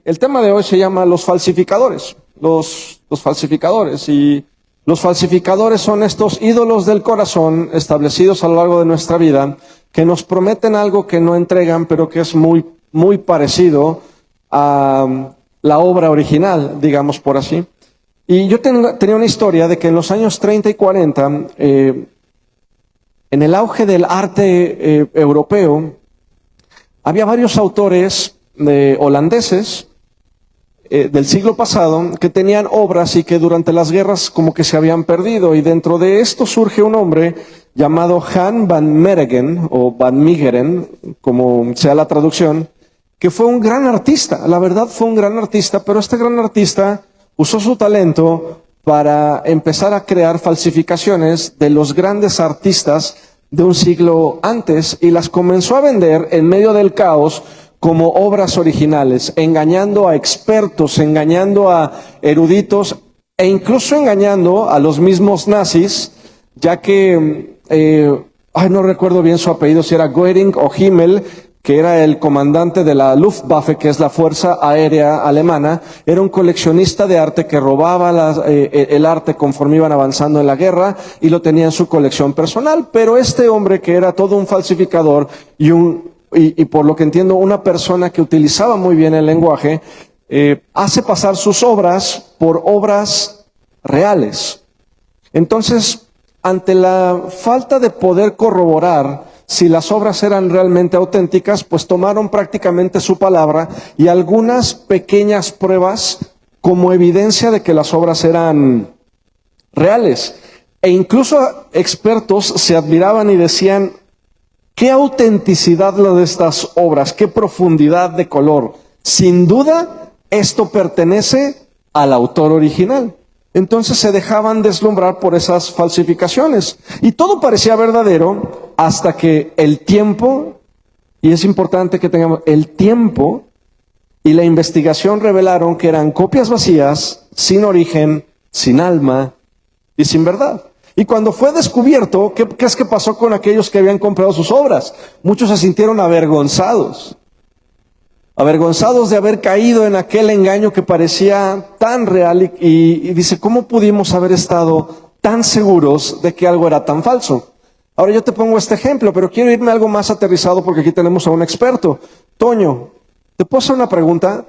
el tema de hoy se llama los falsificadores. Los falsificadores. Y los falsificadores son estos ídolos del corazón establecidos a lo largo de nuestra vida que nos prometen algo que no entregan, pero que es muy, muy parecido a la obra original, digamos por así. Y yo tenía una historia de que en los años 30 y 40, en el auge del arte europeo, había varios autores holandeses del siglo pasado que tenían obras y que durante las guerras como que se habían perdido. Y dentro de esto surge un hombre llamado Jan van Meegeren, o Van Meegeren, como sea la traducción, que fue un gran artista. La verdad fue un gran artista, pero este gran artista usó su talento para empezar a crear falsificaciones de los grandes artistas de un siglo antes y las comenzó a vender en medio del caos como obras originales, engañando a expertos, engañando a eruditos e incluso engañando a los mismos nazis, ya que, no recuerdo bien su apellido, si era Göring o Himmel, que era el comandante de la Luftwaffe, que es la Fuerza Aérea Alemana, era un coleccionista de arte que robaba el arte conforme iban avanzando en la guerra y lo tenía en su colección personal. Pero este hombre, que era todo un falsificador y por lo que entiendo una persona que utilizaba muy bien el lenguaje, hace pasar sus obras por obras reales. Entonces, ante la falta de poder corroborar si las obras eran realmente auténticas, pues tomaron prácticamente su palabra y algunas pequeñas pruebas como evidencia de que las obras eran reales. E incluso expertos se admiraban y decían: qué autenticidad la de estas obras, qué profundidad de color. Sin duda, esto pertenece al autor original. Entonces se dejaban deslumbrar por esas falsificaciones. Y todo parecía verdadero hasta que el tiempo, y es importante que tengamos el tiempo, y la investigación revelaron que eran copias vacías, sin origen, sin alma y sin verdad. Y cuando fue descubierto, ¿qué es que pasó con aquellos que habían comprado sus obras? Muchos se sintieron avergonzados de haber caído en aquel engaño que parecía tan real y dice, ¿cómo pudimos haber estado tan seguros de que algo era tan falso? Ahora yo te pongo este ejemplo, pero quiero irme a algo más aterrizado porque aquí tenemos a un experto. Toño, ¿te puedo hacer una pregunta?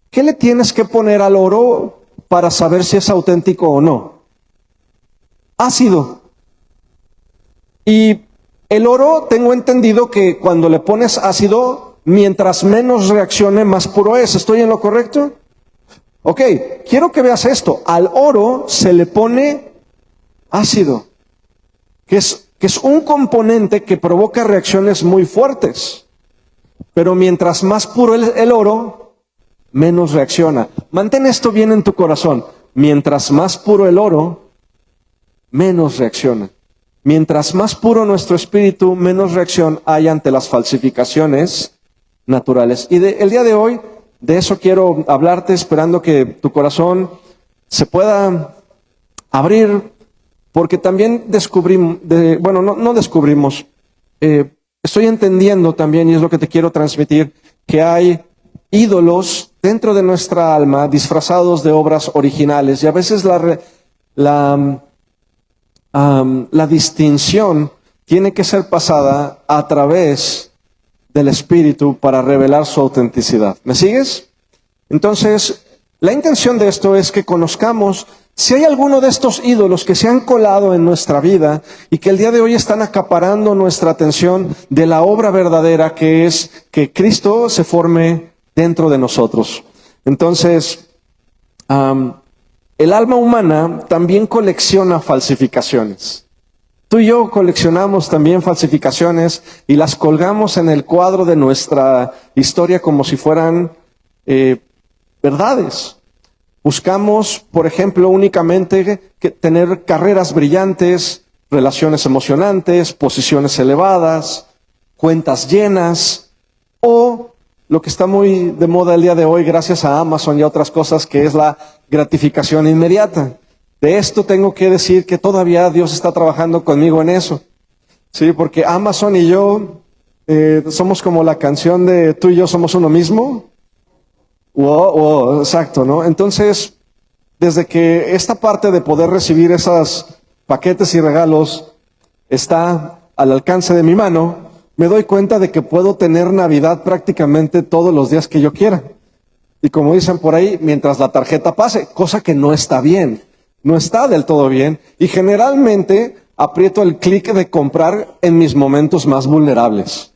¿Qué le tienes que poner al oro para saber si es auténtico o no? Ácido. Y el oro, tengo entendido que cuando le pones ácido, mientras menos reaccione, más puro es. ¿Estoy en lo correcto? Ok, quiero que veas esto. Al oro se le pone ácido, que es un componente que provoca reacciones muy fuertes. Pero mientras más puro el oro, menos reacciona. Mantén esto bien en tu corazón. Mientras más puro el oro, menos reacciona. Mientras más puro nuestro espíritu, menos reacción hay ante las falsificaciones naturales. Y el día de hoy, de eso quiero hablarte, esperando que tu corazón se pueda abrir, porque también estoy entendiendo también, y es lo que te quiero transmitir, que hay ídolos dentro de nuestra alma disfrazados de obras originales, y a veces la distinción tiene que ser pasada a través del Espíritu para revelar su autenticidad. ¿Me sigues? Entonces, la intención de esto es que conozcamos si hay alguno de estos ídolos que se han colado en nuestra vida y que el día de hoy están acaparando nuestra atención de la obra verdadera, que es que Cristo se forme dentro de nosotros. Entonces, el alma humana también colecciona falsificaciones. Tú y yo coleccionamos también falsificaciones y las colgamos en el cuadro de nuestra historia como si fueran verdades. Buscamos, por ejemplo, únicamente tener carreras brillantes, relaciones emocionantes, posiciones elevadas, cuentas llenas, o lo que está muy de moda el día de hoy gracias a Amazon y a otras cosas, que es la gratificación inmediata. De esto tengo que decir que todavía Dios está trabajando conmigo en eso. Sí, porque Amazon y yo somos como la canción de Tú y yo somos uno mismo. Exacto, ¿no? Entonces, desde que esta parte de poder recibir esos paquetes y regalos está al alcance de mi mano, me doy cuenta de que puedo tener Navidad prácticamente todos los días que yo quiera. Y como dicen por ahí, mientras la tarjeta pase, cosa que no está bien, no está del todo bien. Y generalmente aprieto el clic de comprar en mis momentos más vulnerables.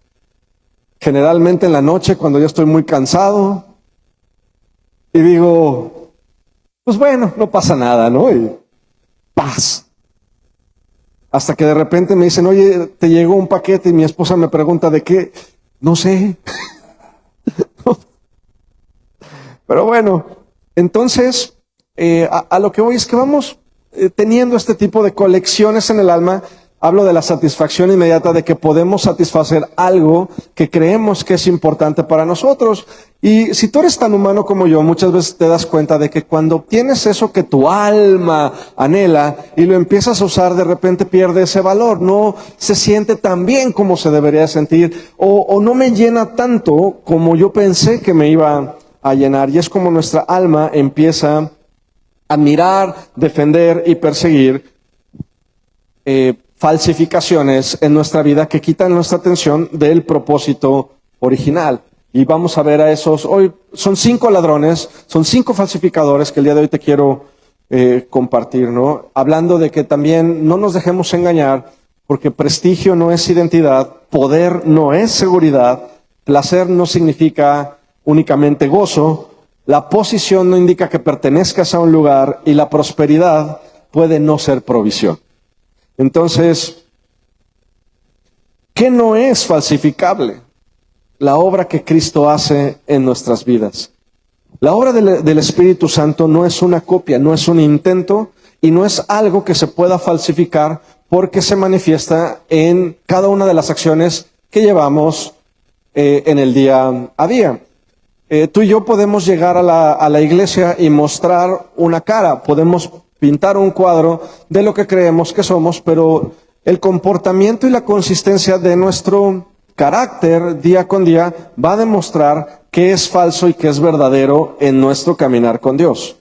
Generalmente en la noche, cuando yo estoy muy cansado, y digo, pues bueno, no pasa nada, ¿no? Y paz. Hasta que de repente me dicen, oye, te llegó un paquete y mi esposa me pregunta de qué. No sé. Pero bueno, entonces, a lo que voy es que vamos teniendo este tipo de colecciones en el alma. Hablo de la satisfacción inmediata de que podemos satisfacer algo que creemos que es importante para nosotros. Y si tú eres tan humano como yo, muchas veces te das cuenta de que cuando obtienes eso que tu alma anhela y lo empiezas a usar, de repente pierde ese valor. No se siente tan bien como se debería sentir, o no me llena tanto como yo pensé que me iba a llenar. Y es como nuestra alma empieza a admirar, defender y perseguir falsificaciones en nuestra vida que quitan nuestra atención del propósito original. Y vamos a ver a esos, hoy son 5 ladrones, son 5 falsificadores que el día de hoy te quiero compartir, ¿no? Hablando de que también no nos dejemos engañar, porque prestigio no es identidad, poder no es seguridad, placer no significa únicamente gozo, la posición no indica que pertenezcas a un lugar y la prosperidad puede no ser provisión. Entonces, ¿qué no es falsificable? La obra que Cristo hace en nuestras vidas. La obra del Espíritu Santo no es una copia, no es un intento y no es algo que se pueda falsificar porque se manifiesta en cada una de las acciones que llevamos en el día a día. Tú y yo podemos llegar a la iglesia y mostrar una cara, podemos pintar un cuadro de lo que creemos que somos, pero el comportamiento y la consistencia de nuestro carácter día con día va a demostrar qué es falso y qué es verdadero en nuestro caminar con Dios.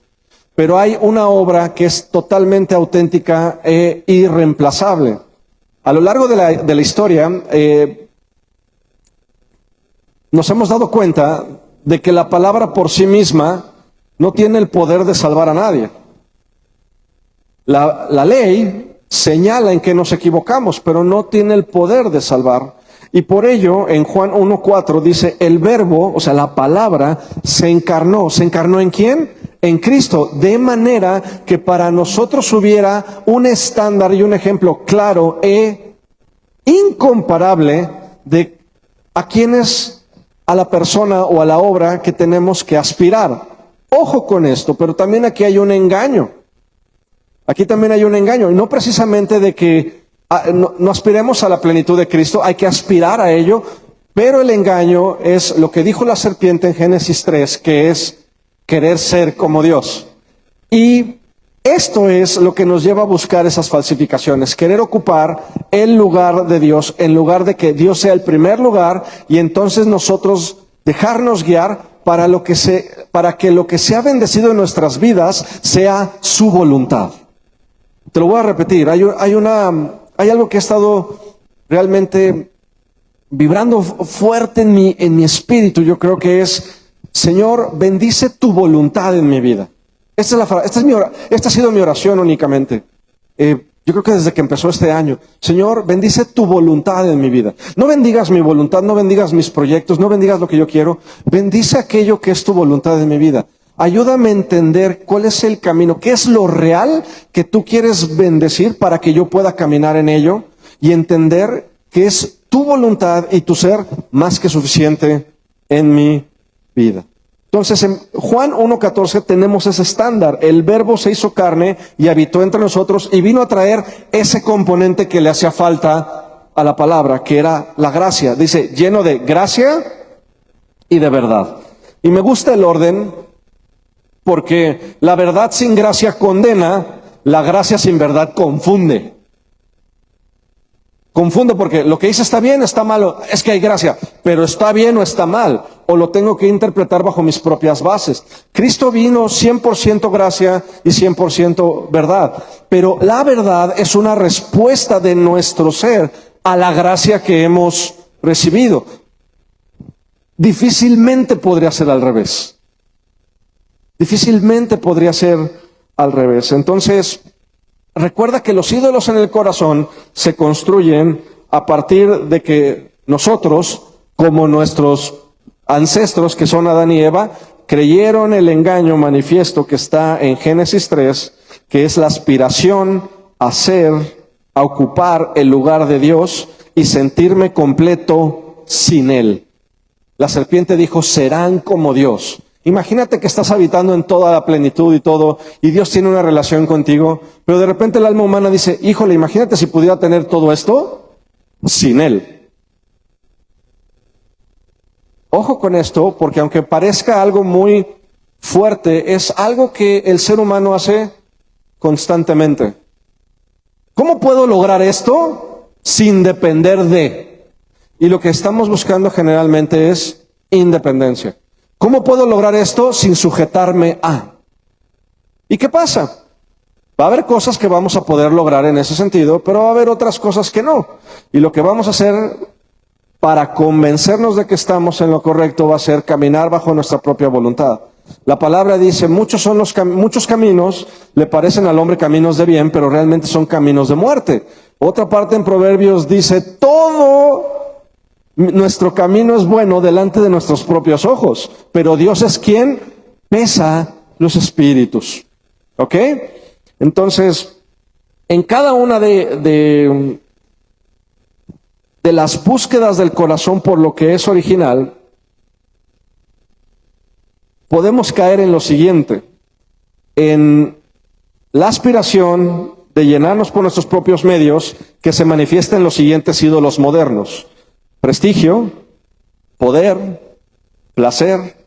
Pero hay una obra que es totalmente auténtica e irreemplazable. A lo largo de la historia, nos hemos dado cuenta de que la palabra por sí misma no tiene el poder de salvar a nadie. La ley señala en que nos equivocamos, pero no tiene el poder de salvar. Y por ello, en Juan 1:4 dice, el verbo, o sea, la palabra, se encarnó. ¿Se encarnó en quién? En Cristo. De manera que para nosotros hubiera un estándar y un ejemplo claro e incomparable de a quién es, a la persona o a la obra que tenemos que aspirar. Ojo con esto, pero también aquí hay un engaño. Aquí también hay un engaño, y no precisamente de que no aspiremos a la plenitud de Cristo, hay que aspirar a ello, pero el engaño es lo que dijo la serpiente en Génesis 3, que es querer ser como Dios. Y esto es lo que nos lleva a buscar esas falsificaciones, querer ocupar el lugar de Dios, en lugar de que Dios sea el primer lugar, y entonces nosotros dejarnos guiar para que lo que sea bendecido en nuestras vidas sea su voluntad. Te lo voy a repetir, hay algo que ha estado realmente vibrando fuerte en mi espíritu. Yo creo que es, Señor, bendice tu voluntad en mi vida. Esta ha sido mi oración únicamente. Yo creo que desde que empezó este año. Señor, bendice tu voluntad en mi vida. No bendigas mi voluntad, no bendigas mis proyectos, no bendigas lo que yo quiero. Bendice aquello que es tu voluntad en mi vida. Ayúdame a entender cuál es el camino, qué es lo real que tú quieres bendecir para que yo pueda caminar en ello y entender que es tu voluntad y tu ser más que suficiente en mi vida. Entonces, en Juan 1:14 tenemos ese estándar. El verbo se hizo carne y habitó entre nosotros y vino a traer ese componente que le hacía falta a la palabra, que era la gracia. Dice, lleno de gracia y de verdad. Y me gusta el orden, porque la verdad sin gracia condena, la gracia sin verdad confunde. Confundo porque lo que dice está bien, está mal, es que hay gracia, pero está bien o está mal, o lo tengo que interpretar bajo mis propias bases. Cristo vino 100% gracia y 100% verdad, pero la verdad es una respuesta de nuestro ser a la gracia que hemos recibido. Difícilmente podría ser al revés. Difícilmente podría ser al revés. Entonces, recuerda que los ídolos en el corazón se construyen a partir de que nosotros, como nuestros ancestros, que son Adán y Eva, creyeron el engaño manifiesto que está en Génesis 3, que es la aspiración a ser, a ocupar el lugar de Dios y sentirme completo sin Él. La serpiente dijo, serán como Dios. Imagínate que estás habitando en toda la plenitud y todo, y Dios tiene una relación contigo, pero de repente el alma humana dice, híjole, imagínate si pudiera tener todo esto sin Él. Ojo con esto, porque aunque parezca algo muy fuerte, es algo que el ser humano hace constantemente. ¿Cómo puedo lograr esto sin depender de? Y lo que estamos buscando generalmente es independencia. ¿Cómo puedo lograr esto sin sujetarme a? ¿Y qué pasa? Va a haber cosas que vamos a poder lograr en ese sentido, pero va a haber otras cosas que no. Y lo que vamos a hacer para convencernos de que estamos en lo correcto va a ser caminar bajo nuestra propia voluntad. La palabra dice, muchos caminos le parecen al hombre caminos de bien, pero realmente son caminos de muerte. Otra parte en Proverbios dice, todo nuestro camino es bueno delante de nuestros propios ojos, pero Dios es quien pesa los espíritus. ¿Ok? Entonces, en cada una de las búsquedas del corazón por lo que es original, podemos caer en lo siguiente, en la aspiración de llenarnos por nuestros propios medios que se manifiesta en los siguientes ídolos modernos. Prestigio, poder, placer,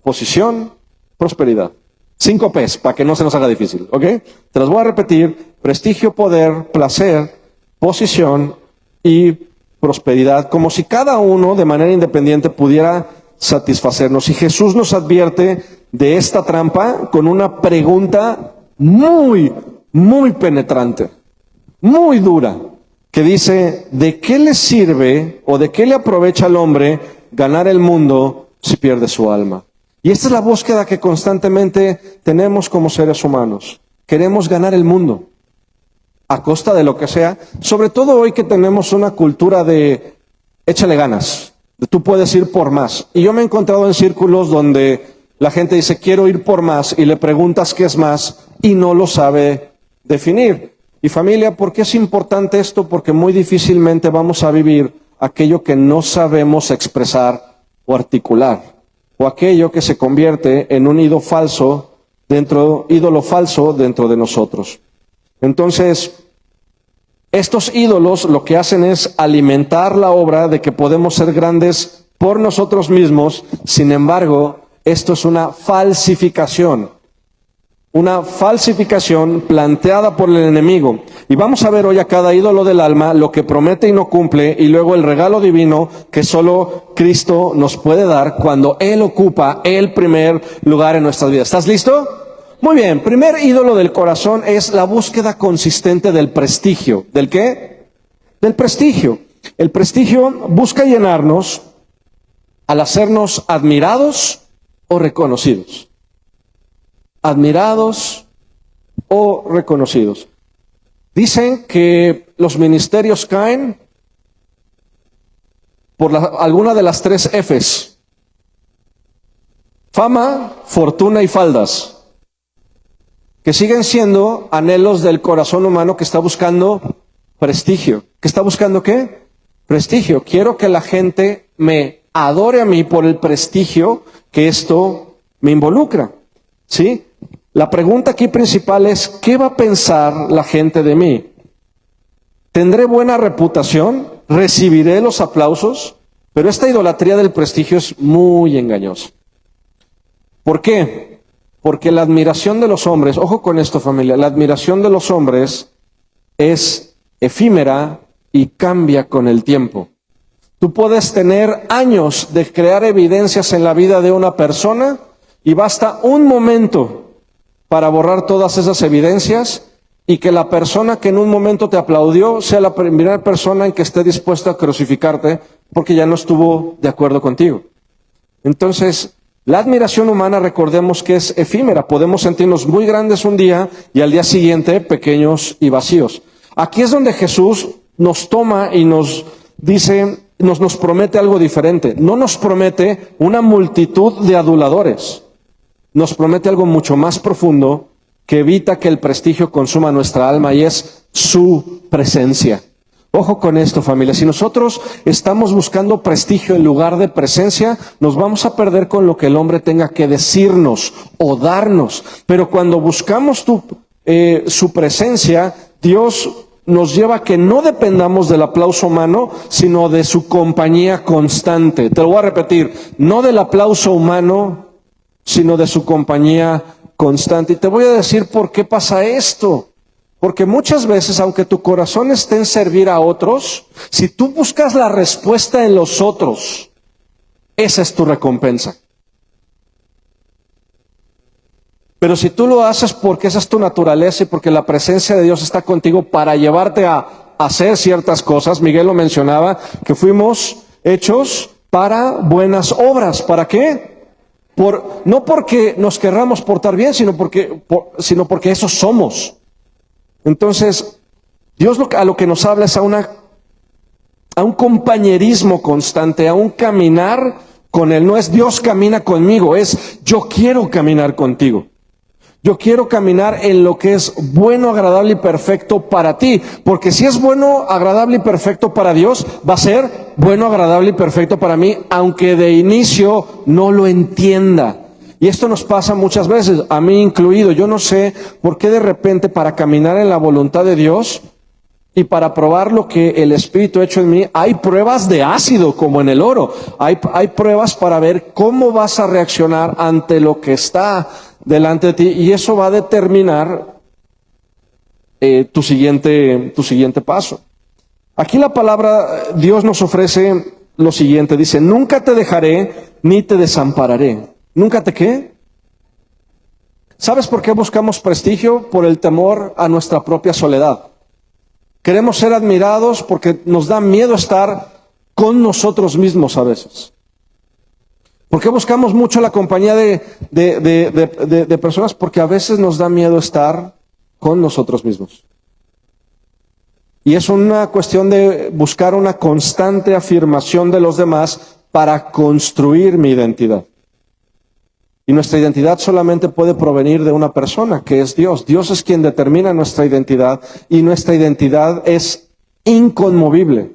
posición, prosperidad. 5 P's, para que no se nos haga difícil, ¿ok? Te las voy a repetir. Prestigio, poder, placer, posición y prosperidad. Como si cada uno de manera independiente pudiera satisfacernos. Y Jesús nos advierte de esta trampa con una pregunta muy, muy penetrante, muy dura, que dice, ¿de qué le sirve o de qué le aprovecha al hombre ganar el mundo si pierde su alma? Y esta es la búsqueda que constantemente tenemos como seres humanos. Queremos ganar el mundo a costa de lo que sea, sobre todo hoy que tenemos una cultura de échale ganas, de tú puedes ir por más. Y yo me he encontrado en círculos donde la gente dice quiero ir por más y le preguntas qué es más y no lo sabe definir. Y familia, ¿por qué es importante esto? Porque muy difícilmente vamos a vivir aquello que no sabemos expresar o articular, o aquello que se convierte en un ídolo falso dentro de nosotros. Entonces, estos ídolos lo que hacen es alimentar la obra de que podemos ser grandes por nosotros mismos. Sin embargo, esto es una falsificación planteada por el enemigo. Y vamos a ver hoy a cada ídolo del alma lo que promete y no cumple, y luego el regalo divino que solo Cristo nos puede dar cuando Él ocupa el primer lugar en nuestras vidas. ¿Estás listo? Muy bien, primer ídolo del corazón es la búsqueda consistente del prestigio. ¿Del qué? Del prestigio. El prestigio busca llenarnos al hacernos admirados o reconocidos. Admirados o reconocidos. Dicen que los ministerios caen por alguna de las 3 Fs. Fama, fortuna y faldas. Que siguen siendo anhelos del corazón humano que está buscando prestigio. ¿Que está buscando qué? Prestigio. Quiero que la gente me adore a mí por el prestigio que esto me involucra. ¿Sí? La pregunta aquí principal es, ¿qué va a pensar la gente de mí? ¿Tendré buena reputación? ¿Recibiré los aplausos? Pero esta idolatría del prestigio es muy engañosa. ¿Por qué? Porque la admiración de los hombres, ojo con esto familia, la admiración de los hombres es efímera y cambia con el tiempo. Tú puedes tener años de crear evidencias en la vida de una persona y basta un momento para borrar todas esas evidencias y que la persona que en un momento te aplaudió sea la primera persona en que esté dispuesta a crucificarte porque ya no estuvo de acuerdo contigo. Entonces, la admiración humana, recordemos que es efímera. Podemos sentirnos muy grandes un día y al día siguiente pequeños y vacíos. Aquí es donde Jesús nos toma y nos dice, nos promete algo diferente. No nos promete una multitud de aduladores. Nos promete algo mucho más profundo que evita que el prestigio consuma nuestra alma y es su presencia. Ojo con esto, familia. Si nosotros estamos buscando prestigio en lugar de presencia, nos vamos a perder con lo que el hombre tenga que decirnos o darnos. Pero cuando buscamos su presencia, Dios nos lleva a que no dependamos del aplauso humano, sino de su compañía constante. Te lo voy a repetir, no del aplauso humano, sino de su compañía constante. Y te voy a decir por qué pasa esto. Porque muchas veces, aunque tu corazón esté en servir a otros, si tú buscas la respuesta en los otros, esa es tu recompensa. Pero si tú lo haces porque esa es tu naturaleza y porque la presencia de Dios está contigo para llevarte a hacer ciertas cosas, Miguel lo mencionaba, que fuimos hechos para buenas obras. ¿Para qué? No porque nos querramos portar bien, sino porque eso somos. Entonces, Dios a lo que nos habla es a un compañerismo constante, a un caminar con Él. No es Dios camina conmigo, es yo quiero caminar contigo. Yo quiero caminar en lo que es bueno, agradable y perfecto para ti. Porque si es bueno, agradable y perfecto para Dios, va a ser bueno, agradable y perfecto para mí, aunque de inicio no lo entienda. Y esto nos pasa muchas veces, a mí incluido. Yo no sé por qué de repente para caminar en la voluntad de Dios y para probar lo que el Espíritu ha hecho en mí, hay pruebas de ácido como en el oro. Hay pruebas para ver cómo vas a reaccionar ante lo que está delante de ti y eso va a determinar tu siguiente paso. Aquí la palabra Dios nos ofrece lo siguiente, dice, nunca te dejaré ni te desampararé. ¿Nunca te qué? ¿Sabes por qué buscamos prestigio? Por el temor a nuestra propia soledad. Queremos ser admirados porque nos da miedo estar con nosotros mismos a veces. ¿Por qué buscamos mucho la compañía de personas? Porque a veces nos da miedo estar con nosotros mismos. Y es una cuestión de buscar una constante afirmación de los demás para construir mi identidad. Y nuestra identidad solamente puede provenir de una persona, que es Dios. Dios es quien determina nuestra identidad y nuestra identidad es inconmovible.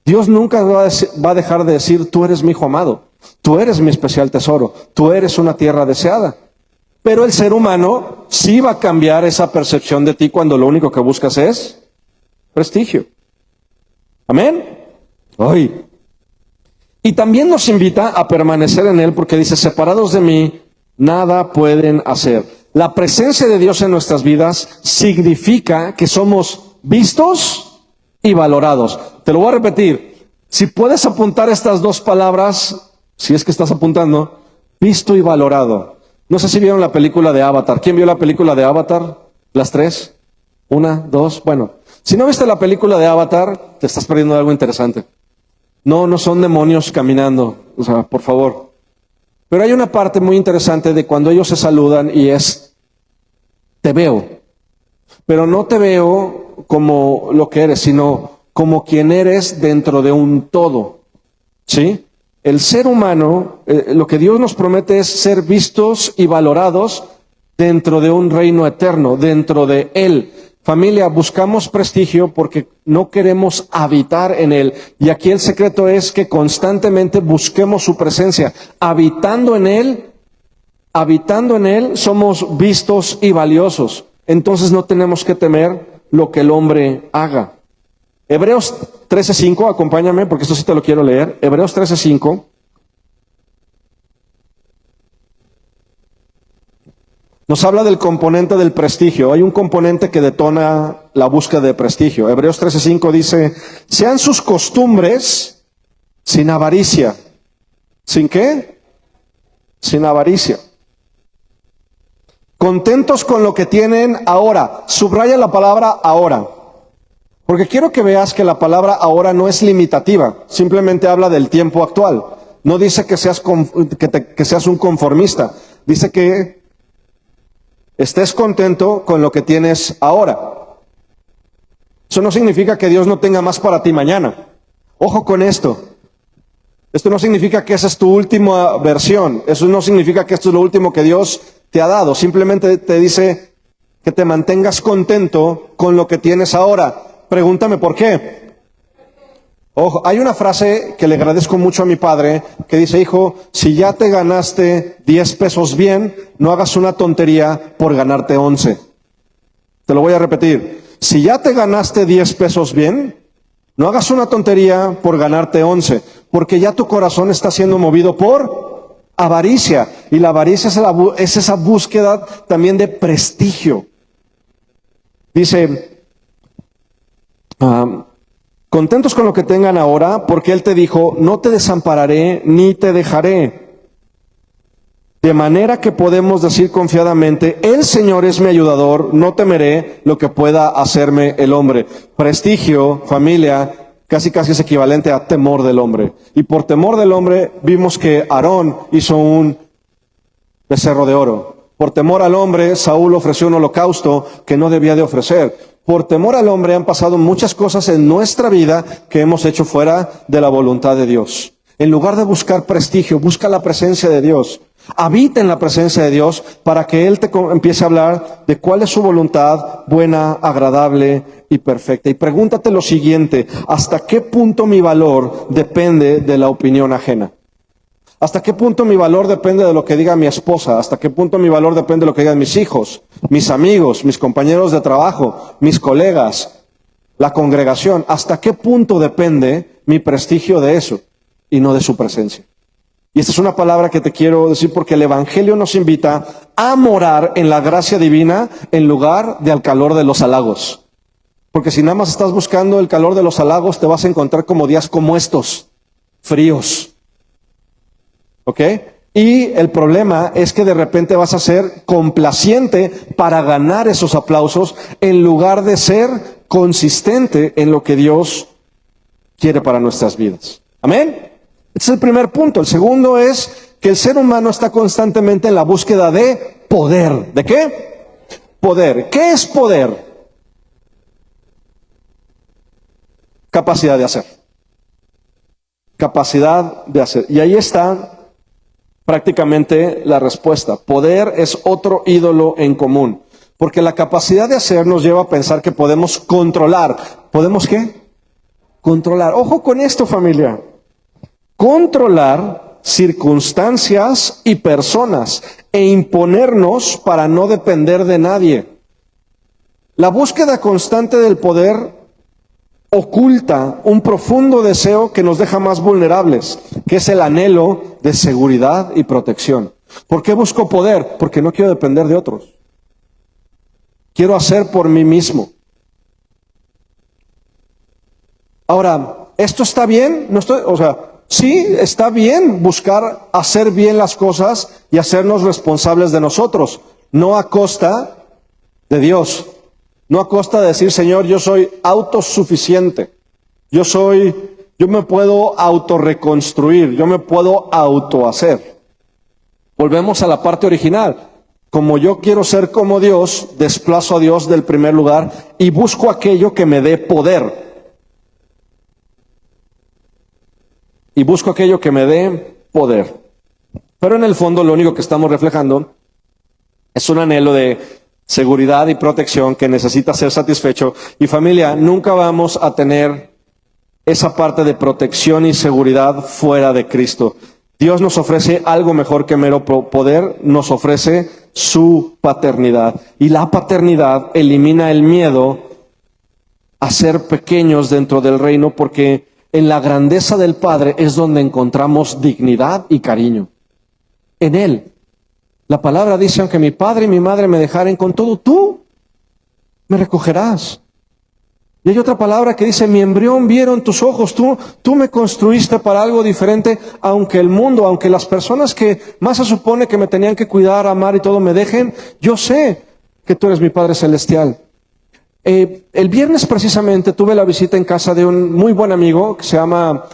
Dios nunca va a dejar de decir, tú eres mi hijo amado, tú eres mi especial tesoro, tú eres una tierra deseada. Pero el ser humano sí va a cambiar esa percepción de ti cuando lo único que buscas es prestigio. Amén. Hoy. Y también nos invita a permanecer en Él porque dice, separados de mí, nada pueden hacer. La presencia de Dios en nuestras vidas significa que somos vistos y valorados. Te lo voy a repetir. Si puedes apuntar estas dos palabras, si es que estás apuntando, visto y valorado. No sé si vieron la película de Avatar. ¿Quién vio la película de Avatar? ¿Las tres? ¿Una? ¿Dos? Bueno, si no viste la película de Avatar, te estás perdiendo de algo interesante. No son demonios caminando, o sea, por favor. Pero hay una parte muy interesante de cuando ellos se saludan y es, te veo. Pero no te veo como lo que eres, sino como quien eres dentro de un todo. ¿Sí? El ser humano, lo que Dios nos promete es ser vistos y valorados dentro de un reino eterno, dentro de Él. Familia, buscamos prestigio porque no queremos habitar en Él. Y aquí el secreto es que constantemente busquemos su presencia. Habitando en Él, somos vistos y valiosos. Entonces no tenemos que temer lo que el hombre haga. Hebreos 13:5, acompáñame porque esto sí te lo quiero leer. Hebreos 13:5. Nos habla del componente del prestigio. Hay un componente que detona la búsqueda de prestigio. Hebreos 13:5 dice, sean sus costumbres sin avaricia. ¿Sin qué? Sin avaricia. Contentos con lo que tienen ahora. Subraya la palabra ahora. Porque quiero que veas que la palabra ahora no es limitativa. Simplemente habla del tiempo actual. No dice que seas un conformista. Dice que estés contento con lo que tienes ahora. Eso no significa que Dios no tenga más para ti mañana. Ojo con esto. Esto no significa que esa es tu última versión. Eso no significa que esto es lo último que Dios te ha dado. Simplemente te dice que te mantengas contento con lo que tienes ahora. Pregúntame por qué. Ojo, hay una frase que le agradezco mucho a mi padre que dice, hijo, si ya te ganaste 10 pesos bien, no hagas una tontería por ganarte 11. Te lo voy a repetir. Si ya te ganaste 10 pesos bien, no hagas una tontería por ganarte 11, porque ya tu corazón está siendo movido por avaricia. Y la avaricia es esa búsqueda también de prestigio. Dice, contentos con lo que tengan ahora, porque Él te dijo, no te desampararé ni te dejaré. De manera que podemos decir confiadamente, el Señor es mi ayudador, no temeré lo que pueda hacerme el hombre. Prestigio, familia, casi es equivalente a temor del hombre. Y por temor del hombre vimos que Aarón hizo un becerro de oro. Por temor al hombre, Saúl ofreció un holocausto que no debía de ofrecer. Por temor al hombre han pasado muchas cosas en nuestra vida que hemos hecho fuera de la voluntad de Dios. En lugar de buscar prestigio, busca la presencia de Dios. Habita en la presencia de Dios para que Él te empiece a hablar de cuál es su voluntad buena, agradable y perfecta. Y pregúntate lo siguiente, ¿hasta qué punto mi valor depende de la opinión ajena? ¿Hasta qué punto mi valor depende de lo que diga mi esposa? ¿Hasta qué punto mi valor depende de lo que digan mis hijos, mis amigos, mis compañeros de trabajo, mis colegas, la congregación? ¿Hasta qué punto depende mi prestigio de eso y no de su presencia? Y esta es una palabra que te quiero decir porque el Evangelio nos invita a morar en la gracia divina en lugar de al calor de los halagos. Porque si nada más estás buscando el calor de los halagos, te vas a encontrar como días como estos, fríos. ¿Ok? Y el problema es que de repente vas a ser complaciente para ganar esos aplausos en lugar de ser consistente en lo que Dios quiere para nuestras vidas. ¿Amén? Este es el primer punto. El segundo es que el ser humano está constantemente en la búsqueda de poder. ¿De qué? Poder. ¿Qué es poder? Capacidad de hacer. Capacidad de hacer. Y ahí está prácticamente la respuesta. Poder es otro ídolo en común. Porque la capacidad de hacer nos lleva a pensar que podemos controlar. ¿Podemos qué? Controlar. Ojo con esto, familia. Controlar circunstancias y personas e imponernos para no depender de nadie. La búsqueda constante del poder oculta un profundo deseo que nos deja más vulnerables, que es el anhelo de seguridad y protección. ¿Por qué busco poder? Porque no quiero depender de otros. Quiero hacer por mí mismo. Ahora, ¿esto está bien? Sí, está bien buscar hacer bien las cosas y hacernos responsables de nosotros, no a costa de Dios, no a costa de decir, Señor, yo soy autosuficiente, yo me puedo autorreconstruir, yo me puedo autohacer. Volvemos a la parte original. Como yo quiero ser como Dios, desplazo a Dios del primer lugar y busco aquello que me dé poder. Y busco aquello que me dé poder. Pero en el fondo lo único que estamos reflejando es un anhelo de seguridad y protección que necesita ser satisfecho. Y familia, nunca vamos a tener esa parte de protección y seguridad fuera de Cristo. Dios nos ofrece algo mejor que mero poder, nos ofrece su paternidad. Y la paternidad elimina el miedo a ser pequeños dentro del reino, porque en la grandeza del Padre es donde encontramos dignidad y cariño. En Él. La palabra dice, aunque mi padre y mi madre me dejaren, con todo tú me recogerás. Y hay otra palabra que dice, mi embrión vieron tus ojos, tú me construiste para algo diferente, aunque el mundo, aunque las personas que más se supone que me tenían que cuidar, amar y todo me dejen, yo sé que tú eres mi Padre Celestial. El viernes precisamente tuve la visita en casa de un muy buen amigo que se llama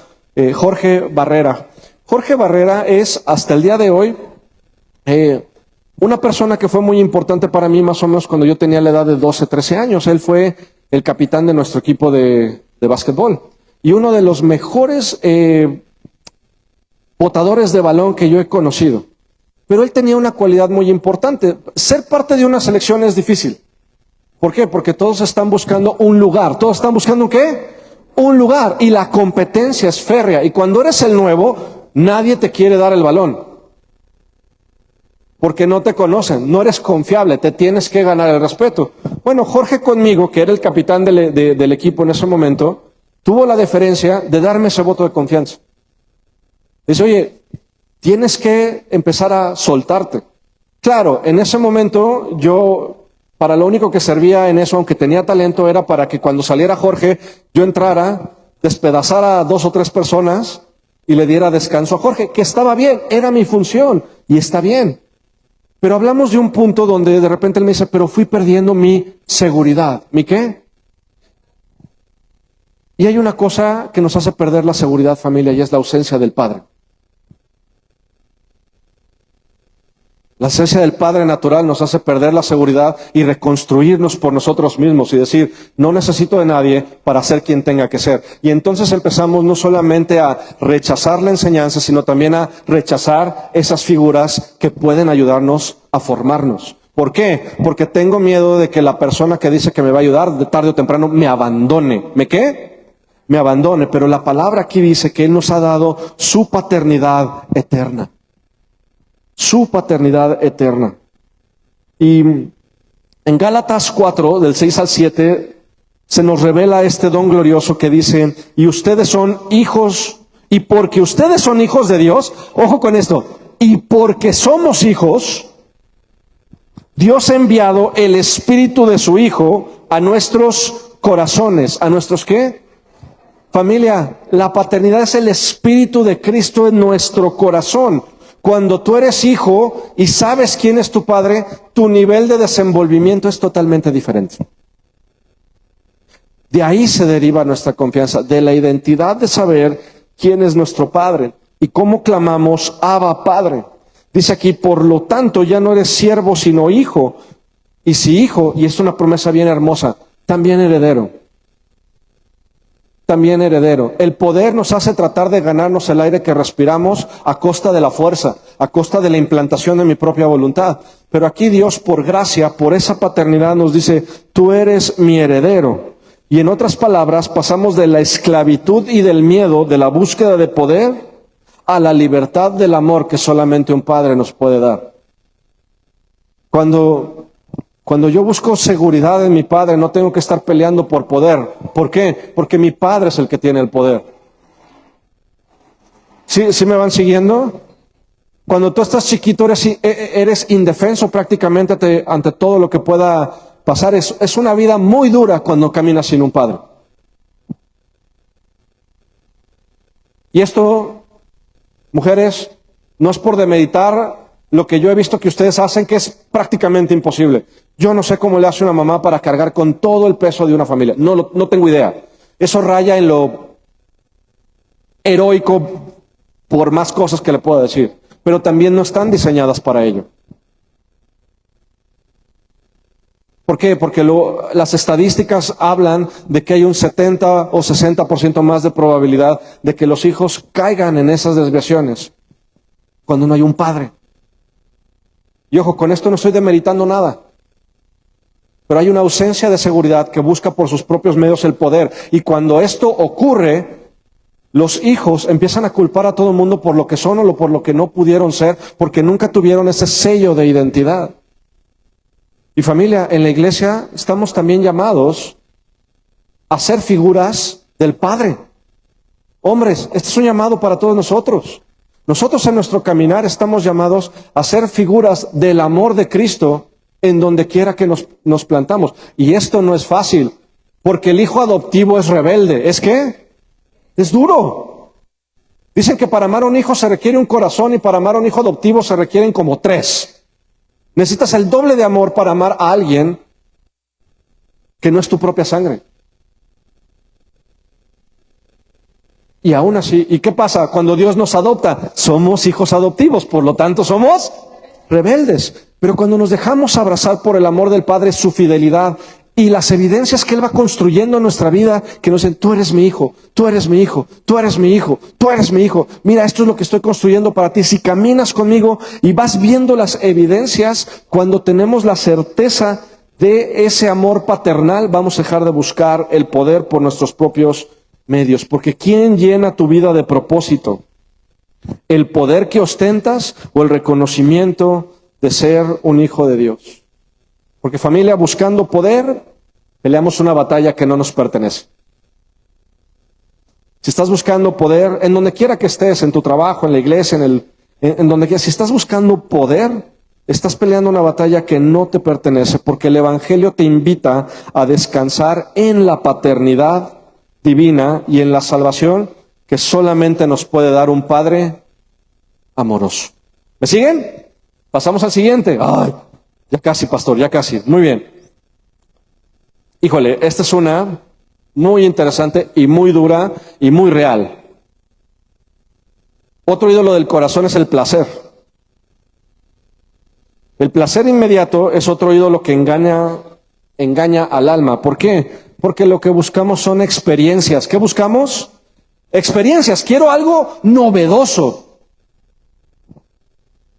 Jorge Barrera. Jorge Barrera es, hasta el día de hoy, una persona que fue muy importante para mí más o menos cuando yo tenía la edad de 12, 13 años. Él fue el capitán de nuestro equipo de básquetbol y uno de los mejores botadores de balón que yo he conocido. Pero él tenía una cualidad muy importante. Ser parte de una selección es difícil. ¿Por qué? Porque todos están buscando un lugar. ¿Todos están buscando un qué? Un lugar. Y la competencia es férrea. Y cuando eres el nuevo, nadie te quiere dar el balón. Porque no te conocen, no eres confiable, te tienes que ganar el respeto. Bueno, Jorge conmigo, que era el capitán del equipo en ese momento, tuvo la deferencia de darme ese voto de confianza. Dice, oye, tienes que empezar a soltarte. Claro, en ese momento yo, para lo único que servía en eso, aunque tenía talento, era para que cuando saliera Jorge, yo entrara, despedazara a 2 o 3 personas y le diera descanso a Jorge, que estaba bien, era mi función y está bien. Pero hablamos de un punto donde de repente él me dice, pero fui perdiendo mi seguridad. ¿Mi qué? Y hay una cosa que nos hace perder la seguridad, familia, y es la ausencia del Padre. La ausencia del Padre natural nos hace perder la seguridad y reconstruirnos por nosotros mismos y decir, no necesito de nadie para ser quien tenga que ser. Y entonces empezamos no solamente a rechazar la enseñanza, sino también a rechazar esas figuras que pueden ayudarnos a formarnos. ¿Por qué? Porque tengo miedo de que la persona que dice que me va a ayudar, de tarde o temprano, me abandone. ¿Me qué? Me abandone. Pero la palabra aquí dice que Él nos ha dado su paternidad eterna. Su paternidad eterna. Y en Gálatas 4, del 6 al 7, se nos revela este don glorioso que dice, y ustedes son hijos, y porque ustedes son hijos de Dios, ojo con esto, y porque somos hijos, Dios ha enviado el Espíritu de su Hijo a nuestros corazones. ¿A nuestros qué? Familia, la paternidad es el Espíritu de Cristo en nuestro corazón. Cuando tú eres hijo y sabes quién es tu padre, tu nivel de desenvolvimiento es totalmente diferente. De ahí se deriva nuestra confianza, de la identidad de saber quién es nuestro Padre y cómo clamamos, Abba, Padre. Dice aquí, por lo tanto, ya no eres siervo, sino hijo. Y si hijo, y es una promesa bien hermosa, también heredero. También heredero. El poder nos hace tratar de ganarnos el aire que respiramos a costa de la fuerza, a costa de la implantación de mi propia voluntad. Pero aquí Dios, por gracia, por esa paternidad, nos dice, tú eres mi heredero. Y en otras palabras, pasamos de la esclavitud y del miedo, de la búsqueda de poder, a la libertad del amor que solamente un padre nos puede dar. Cuando yo busco seguridad en mi Padre, no tengo que estar peleando por poder. ¿Por qué? Porque mi Padre es el que tiene el poder. ¿Sí me van siguiendo? Cuando tú estás chiquito, eres indefenso prácticamente ante todo lo que pueda pasar. Es una vida muy dura cuando caminas sin un Padre. Y esto, mujeres, no es por demeritar lo que yo he visto que ustedes hacen, que es prácticamente imposible. Yo no sé cómo le hace una mamá para cargar con todo el peso de una familia. No tengo idea. Eso raya en lo heroico por más cosas que le puedo decir. Pero también no están diseñadas para ello. ¿Por qué? Porque las estadísticas hablan de que hay un 70 o 60% más de probabilidad de que los hijos caigan en esas desviaciones cuando no hay un padre. Y ojo, con esto no estoy demeritando nada. Pero hay una ausencia de seguridad que busca por sus propios medios el poder. Y cuando esto ocurre, los hijos empiezan a culpar a todo el mundo por lo que son o por lo que no pudieron ser, porque nunca tuvieron ese sello de identidad. Y familia, en la iglesia estamos también llamados a ser figuras del Padre. Hombres, este es un llamado para todos nosotros. Nosotros en nuestro caminar estamos llamados a ser figuras del amor de Cristo en donde quiera que nos plantamos. Y esto no es fácil, porque el hijo adoptivo es rebelde. ¿Es qué? Es duro. Dicen que para amar a un hijo se requiere un corazón y para amar a un hijo adoptivo se requieren como 3. Necesitas el doble de amor para amar a alguien que no es tu propia sangre. Y aún así, ¿y qué pasa? Cuando Dios nos adopta, somos hijos adoptivos, por lo tanto somos rebeldes. Pero cuando nos dejamos abrazar por el amor del Padre, su fidelidad y las evidencias que Él va construyendo en nuestra vida, que nos dicen, tú eres mi hijo, tú eres mi hijo, tú eres mi hijo, tú eres mi hijo. Mira, esto es lo que estoy construyendo para ti. Si caminas conmigo y vas viendo las evidencias, cuando tenemos la certeza de ese amor paternal, vamos a dejar de buscar el poder por nuestros propios medios. Porque ¿quién llena tu vida de propósito? ¿El poder que ostentas o el reconocimiento de ser un hijo de Dios? Porque familia, buscando poder, peleamos una batalla que no nos pertenece. Si estás buscando poder, en donde quiera que estés, en tu trabajo, en la iglesia, en donde quieras, si estás buscando poder, estás peleando una batalla que no te pertenece, porque el Evangelio te invita a descansar en la paternidad divina y en la salvación que solamente nos puede dar un Padre amoroso. ¿Me siguen? Pasamos al siguiente. Ay, ya casi, pastor, ya casi. Muy bien. Híjole, esta es una muy interesante y muy dura y muy real. Otro ídolo del corazón es el placer. El placer inmediato es otro ídolo que engaña al alma. ¿Por qué? Porque lo que buscamos son experiencias. ¿Qué buscamos? Experiencias. Quiero algo novedoso.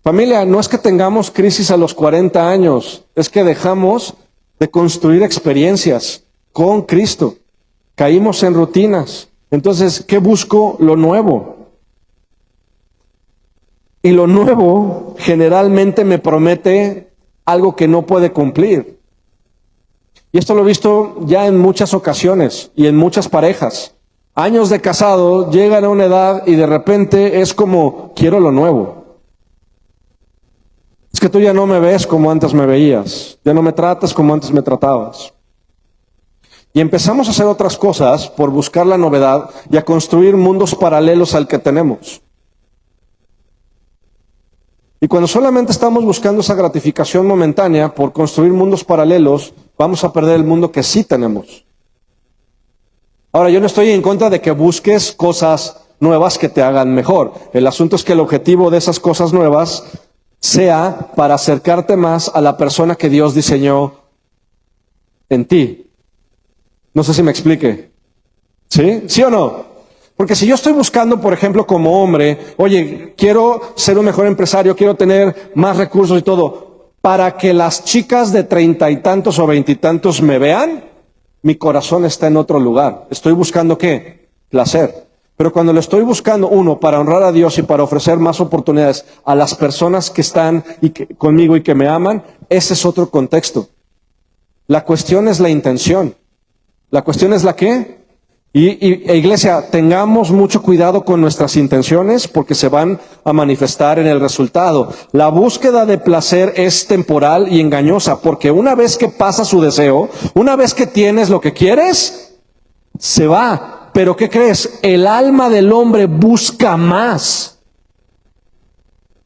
Familia, no es que tengamos crisis a los 40 años, es que dejamos de construir experiencias con Cristo. Caímos en rutinas. Entonces, ¿qué busco? Lo nuevo. Y lo nuevo generalmente me promete algo que no puede cumplir. Y esto lo he visto ya en muchas ocasiones y en muchas parejas. Años de casado, llegan a una edad y de repente es como, quiero lo nuevo. Es que tú ya no me ves como antes me veías, ya no me tratas como antes me tratabas. Y empezamos a hacer otras cosas por buscar la novedad y a construir mundos paralelos al que tenemos. Y cuando solamente estamos buscando esa gratificación momentánea por construir mundos paralelos, vamos a perder el mundo que sí tenemos. Ahora, yo no estoy en contra de que busques cosas nuevas que te hagan mejor. El asunto es que el objetivo de esas cosas nuevas sea para acercarte más a la persona que Dios diseñó en ti. No sé si me explique. ¿Sí? ¿Sí o no? Porque si yo estoy buscando, por ejemplo, como hombre, oye, quiero ser un mejor empresario, quiero tener más recursos y todo, para que las chicas de 30 y tantos o 20 y tantos me vean, mi corazón está en otro lugar. Estoy buscando ¿qué? Placer. Pero cuando lo estoy buscando, uno, para honrar a Dios y para ofrecer más oportunidades a las personas que están conmigo y que me aman, ese es otro contexto. La cuestión es la intención. La cuestión es la ¿qué? Iglesia, tengamos mucho cuidado con nuestras intenciones porque se van a manifestar en el resultado. La búsqueda de placer es temporal y engañosa porque una vez que pasa su deseo, una vez que tienes lo que quieres, se va. Pero ¿qué crees? El alma del hombre busca más.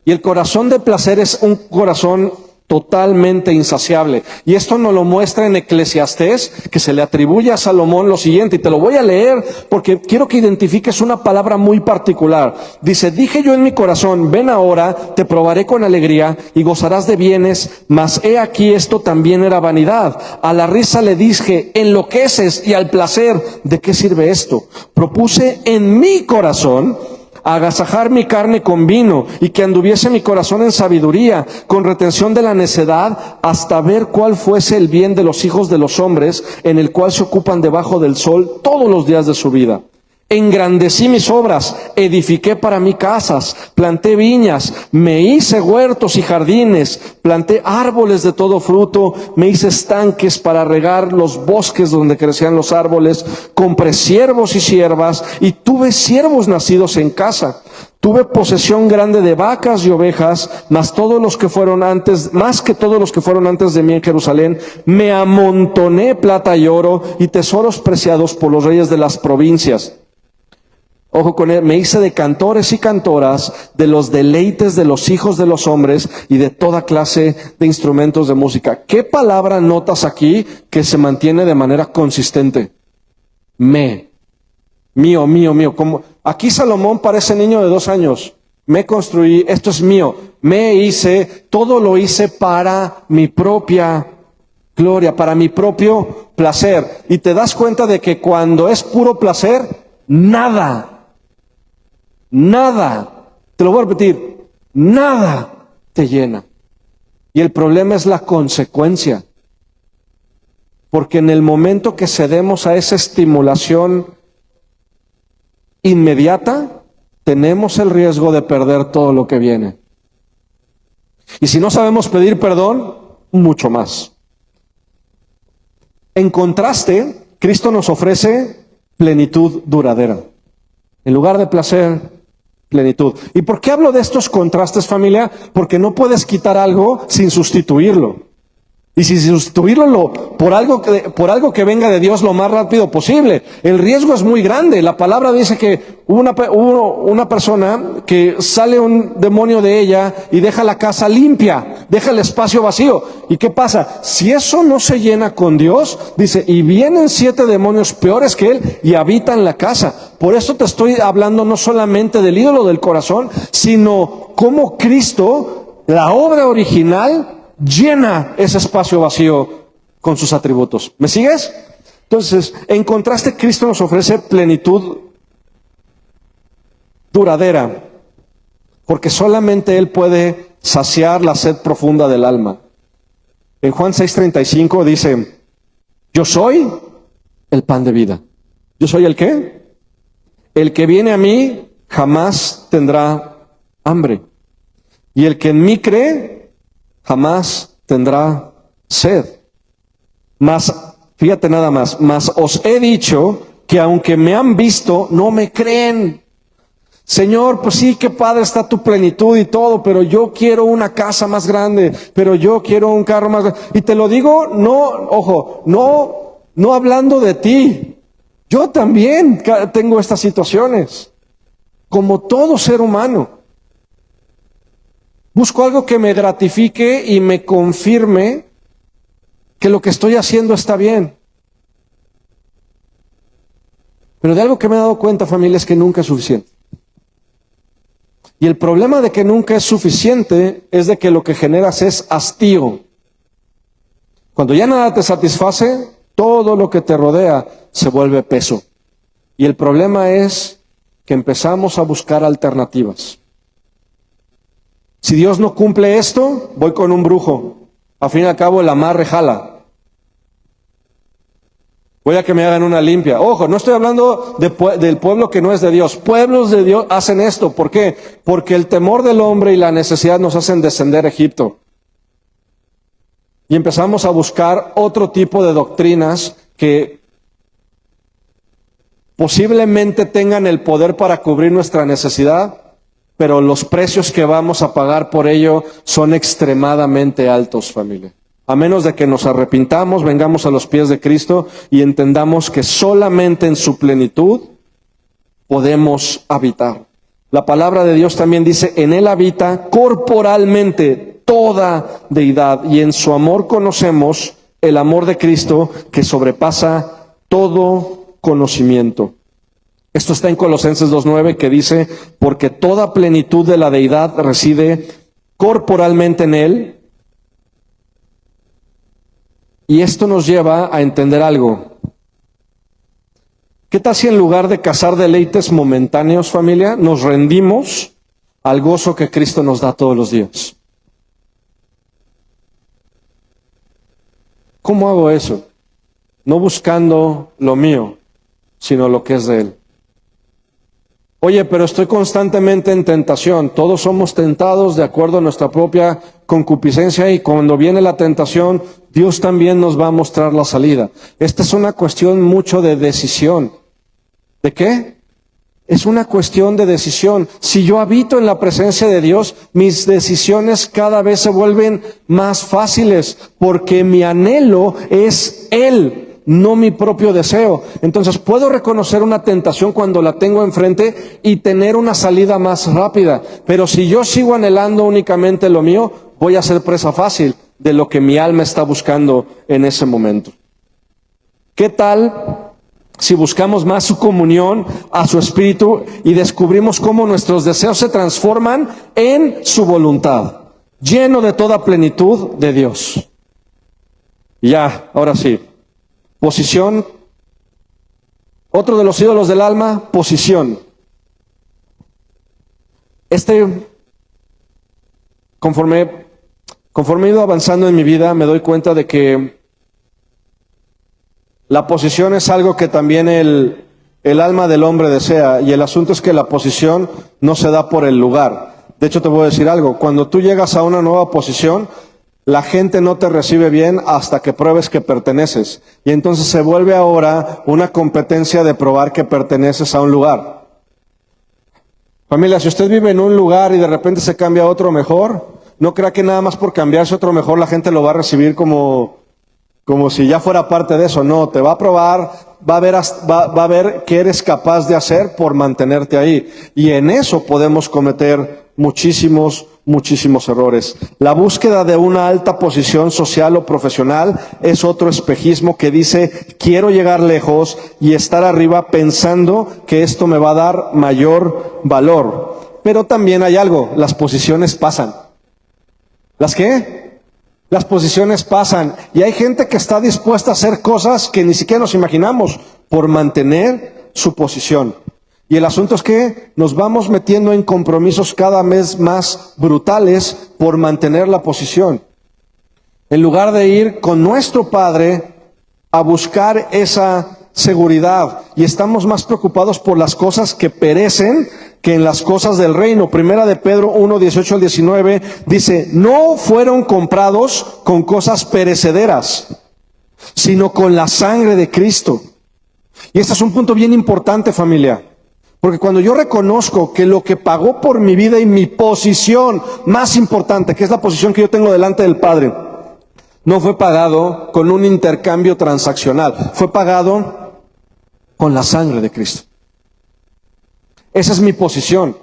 Y el corazón de placer es un corazón totalmente insaciable. Y esto nos lo muestra en Eclesiastés, que se le atribuye a Salomón lo siguiente, y te lo voy a leer porque quiero que identifiques una palabra muy particular. Dice, dije yo en mi corazón, ven ahora, te probaré con alegría y gozarás de bienes, mas he aquí esto también era vanidad. A la risa le dije, enloqueces, y al placer, ¿de qué sirve esto? Propuse en mi corazón agasajar mi carne con vino y que anduviese mi corazón en sabiduría, con retención de la necedad, hasta ver cuál fuese el bien de los hijos de los hombres, en el cual se ocupan debajo del sol todos los días de su vida. Engrandecí mis obras, edifiqué para mí casas, planté viñas, me hice huertos y jardines, planté árboles de todo fruto, me hice estanques para regar los bosques donde crecían los árboles, compré siervos y siervas y tuve siervos nacidos en casa. Tuve posesión grande de vacas y ovejas, más que todos los que fueron antes de mí en Jerusalén. Me amontoné plata y oro y tesoros preciados por los reyes de las provincias. Ojo con él, me hice de cantores y cantoras, de los deleites de los hijos de los hombres y de toda clase de instrumentos de música. ¿Qué palabra notas aquí que se mantiene de manera consistente? Mío. Como aquí Salomón parece niño de 2 años. Me construí, esto es mío. Me hice, todo lo hice para mi propia gloria, para mi propio placer. Y te das cuenta de que cuando es puro placer, nada, te lo voy a repetir, nada te llena. Y el problema es la consecuencia. Porque en el momento que cedemos a esa estimulación inmediata, tenemos el riesgo de perder todo lo que viene. Y si no sabemos pedir perdón, mucho más. En contraste, Cristo nos ofrece plenitud duradera. En lugar de placer, plenitud. ¿Y por qué hablo de estos contrastes, familia? Porque no puedes quitar algo sin sustituirlo. Y si sustituirlo por algo que venga de Dios lo más rápido posible. El riesgo es muy grande. La palabra dice que hubo una persona que sale un demonio de ella y deja la casa limpia, deja el espacio vacío. ¿Y qué pasa? Si eso no se llena con Dios, dice, y vienen 7 demonios peores que él y habitan la casa. Por eso te estoy hablando no solamente del ídolo del corazón, sino cómo Cristo, la obra original, llena ese espacio vacío con sus atributos. ¿Me sigues? Entonces, en contraste, Cristo nos ofrece plenitud duradera, porque solamente Él puede saciar la sed profunda del alma. En Juan 6:35 dice, yo soy el pan de vida. ¿Yo soy el qué? El que viene a mí jamás tendrá hambre. Y el que en mí cree jamás tendrá sed. Mas, fíjate nada más, mas os he dicho que aunque me han visto, no me creen. Señor, pues sí, qué padre está tu plenitud y todo, pero yo quiero una casa más grande, pero yo quiero un carro más grande. Y te lo digo, no hablando de ti. Yo también tengo estas situaciones, como todo ser humano. Busco algo que me gratifique y me confirme que lo que estoy haciendo está bien. Pero de algo que me he dado cuenta, familia, es que nunca es suficiente. Y el problema de que nunca es suficiente es de que lo que generas es hastío. Cuando ya nada te satisface, todo lo que te rodea se vuelve peso. Y el problema es que empezamos a buscar alternativas. Si Dios no cumple esto, voy con un brujo. Al fin y al cabo el amarre jala. Voy a que me hagan una limpia. Ojo, no estoy hablando del pueblo que no es de Dios. Pueblos de Dios hacen esto. ¿Por qué? Porque el temor del hombre y la necesidad nos hacen descender a Egipto. Y empezamos a buscar otro tipo de doctrinas que posiblemente tengan el poder para cubrir nuestra necesidad, pero los precios que vamos a pagar por ello son extremadamente altos, familia. A menos de que nos arrepintamos, vengamos a los pies de Cristo y entendamos que solamente en su plenitud podemos habitar. La palabra de Dios también dice, en Él habita corporalmente toda deidad, y en su amor conocemos el amor de Cristo que sobrepasa todo conocimiento. Esto está en Colosenses 2:9, que dice, porque toda plenitud de la deidad reside corporalmente en Él. Y esto nos lleva a entender algo. ¿Qué tal si en lugar de cazar deleites momentáneos, familia, nos rendimos al gozo que Cristo nos da todos los días? ¿Cómo hago eso? No buscando lo mío, sino lo que es de Él. Oye, pero estoy constantemente en tentación. Todos somos tentados de acuerdo a nuestra propia concupiscencia, y cuando viene la tentación, Dios también nos va a mostrar la salida. Esta es una cuestión mucho de decisión. ¿De qué? Es una cuestión de decisión. Si yo habito en la presencia de Dios, mis decisiones cada vez se vuelven más fáciles, porque mi anhelo es Él, no mi propio deseo. Entonces puedo reconocer una tentación cuando la tengo enfrente y tener una salida más rápida. Pero si yo sigo anhelando únicamente lo mío, voy a ser presa fácil de lo que mi alma está buscando en ese momento. ¿Qué tal si buscamos más su comunión a su espíritu y descubrimos cómo nuestros deseos se transforman en su voluntad, lleno de toda plenitud de Dios? Ya, ahora sí. Posición. Otro de los ídolos del alma, posición. Conforme he ido avanzando en mi vida, me doy cuenta de que la posición es algo que también el alma del hombre desea, y el asunto es que la posición no se da por el lugar. De hecho, te voy a decir algo. Cuando tú llegas a una nueva posición, la gente no te recibe bien hasta que pruebes que perteneces. Y entonces se vuelve ahora una competencia de probar que perteneces a un lugar. Familia, si usted vive en un lugar y de repente se cambia a otro mejor, no crea que nada más por cambiarse a otro mejor la gente lo va a recibir como si ya fuera parte de eso. No, te va a probar, va a ver qué eres capaz de hacer por mantenerte ahí. Y en eso podemos cometer muchísimos errores. La búsqueda de una alta posición social o profesional es otro espejismo que dice, quiero llegar lejos y estar arriba pensando que esto me va a dar mayor valor. Pero también hay algo, las posiciones pasan. ¿Las qué? Las posiciones pasan, y hay gente que está dispuesta a hacer cosas que ni siquiera nos imaginamos por mantener su posición. Y el asunto es que nos vamos metiendo en compromisos cada vez más brutales por mantener la posición. En lugar de ir con nuestro Padre a buscar esa seguridad, y estamos más preocupados por las cosas que perecen que en las cosas del reino. Primera de Pedro 1, 18 al 19 dice, no fueron comprados con cosas perecederas, sino con la sangre de Cristo. Y este es un punto bien importante, familia, porque cuando yo reconozco que lo que pagó por mi vida y mi posición más importante, que es la posición que yo tengo delante del Padre, no fue pagado con un intercambio transaccional, fue pagado con la sangre de Cristo. Esa es mi posición.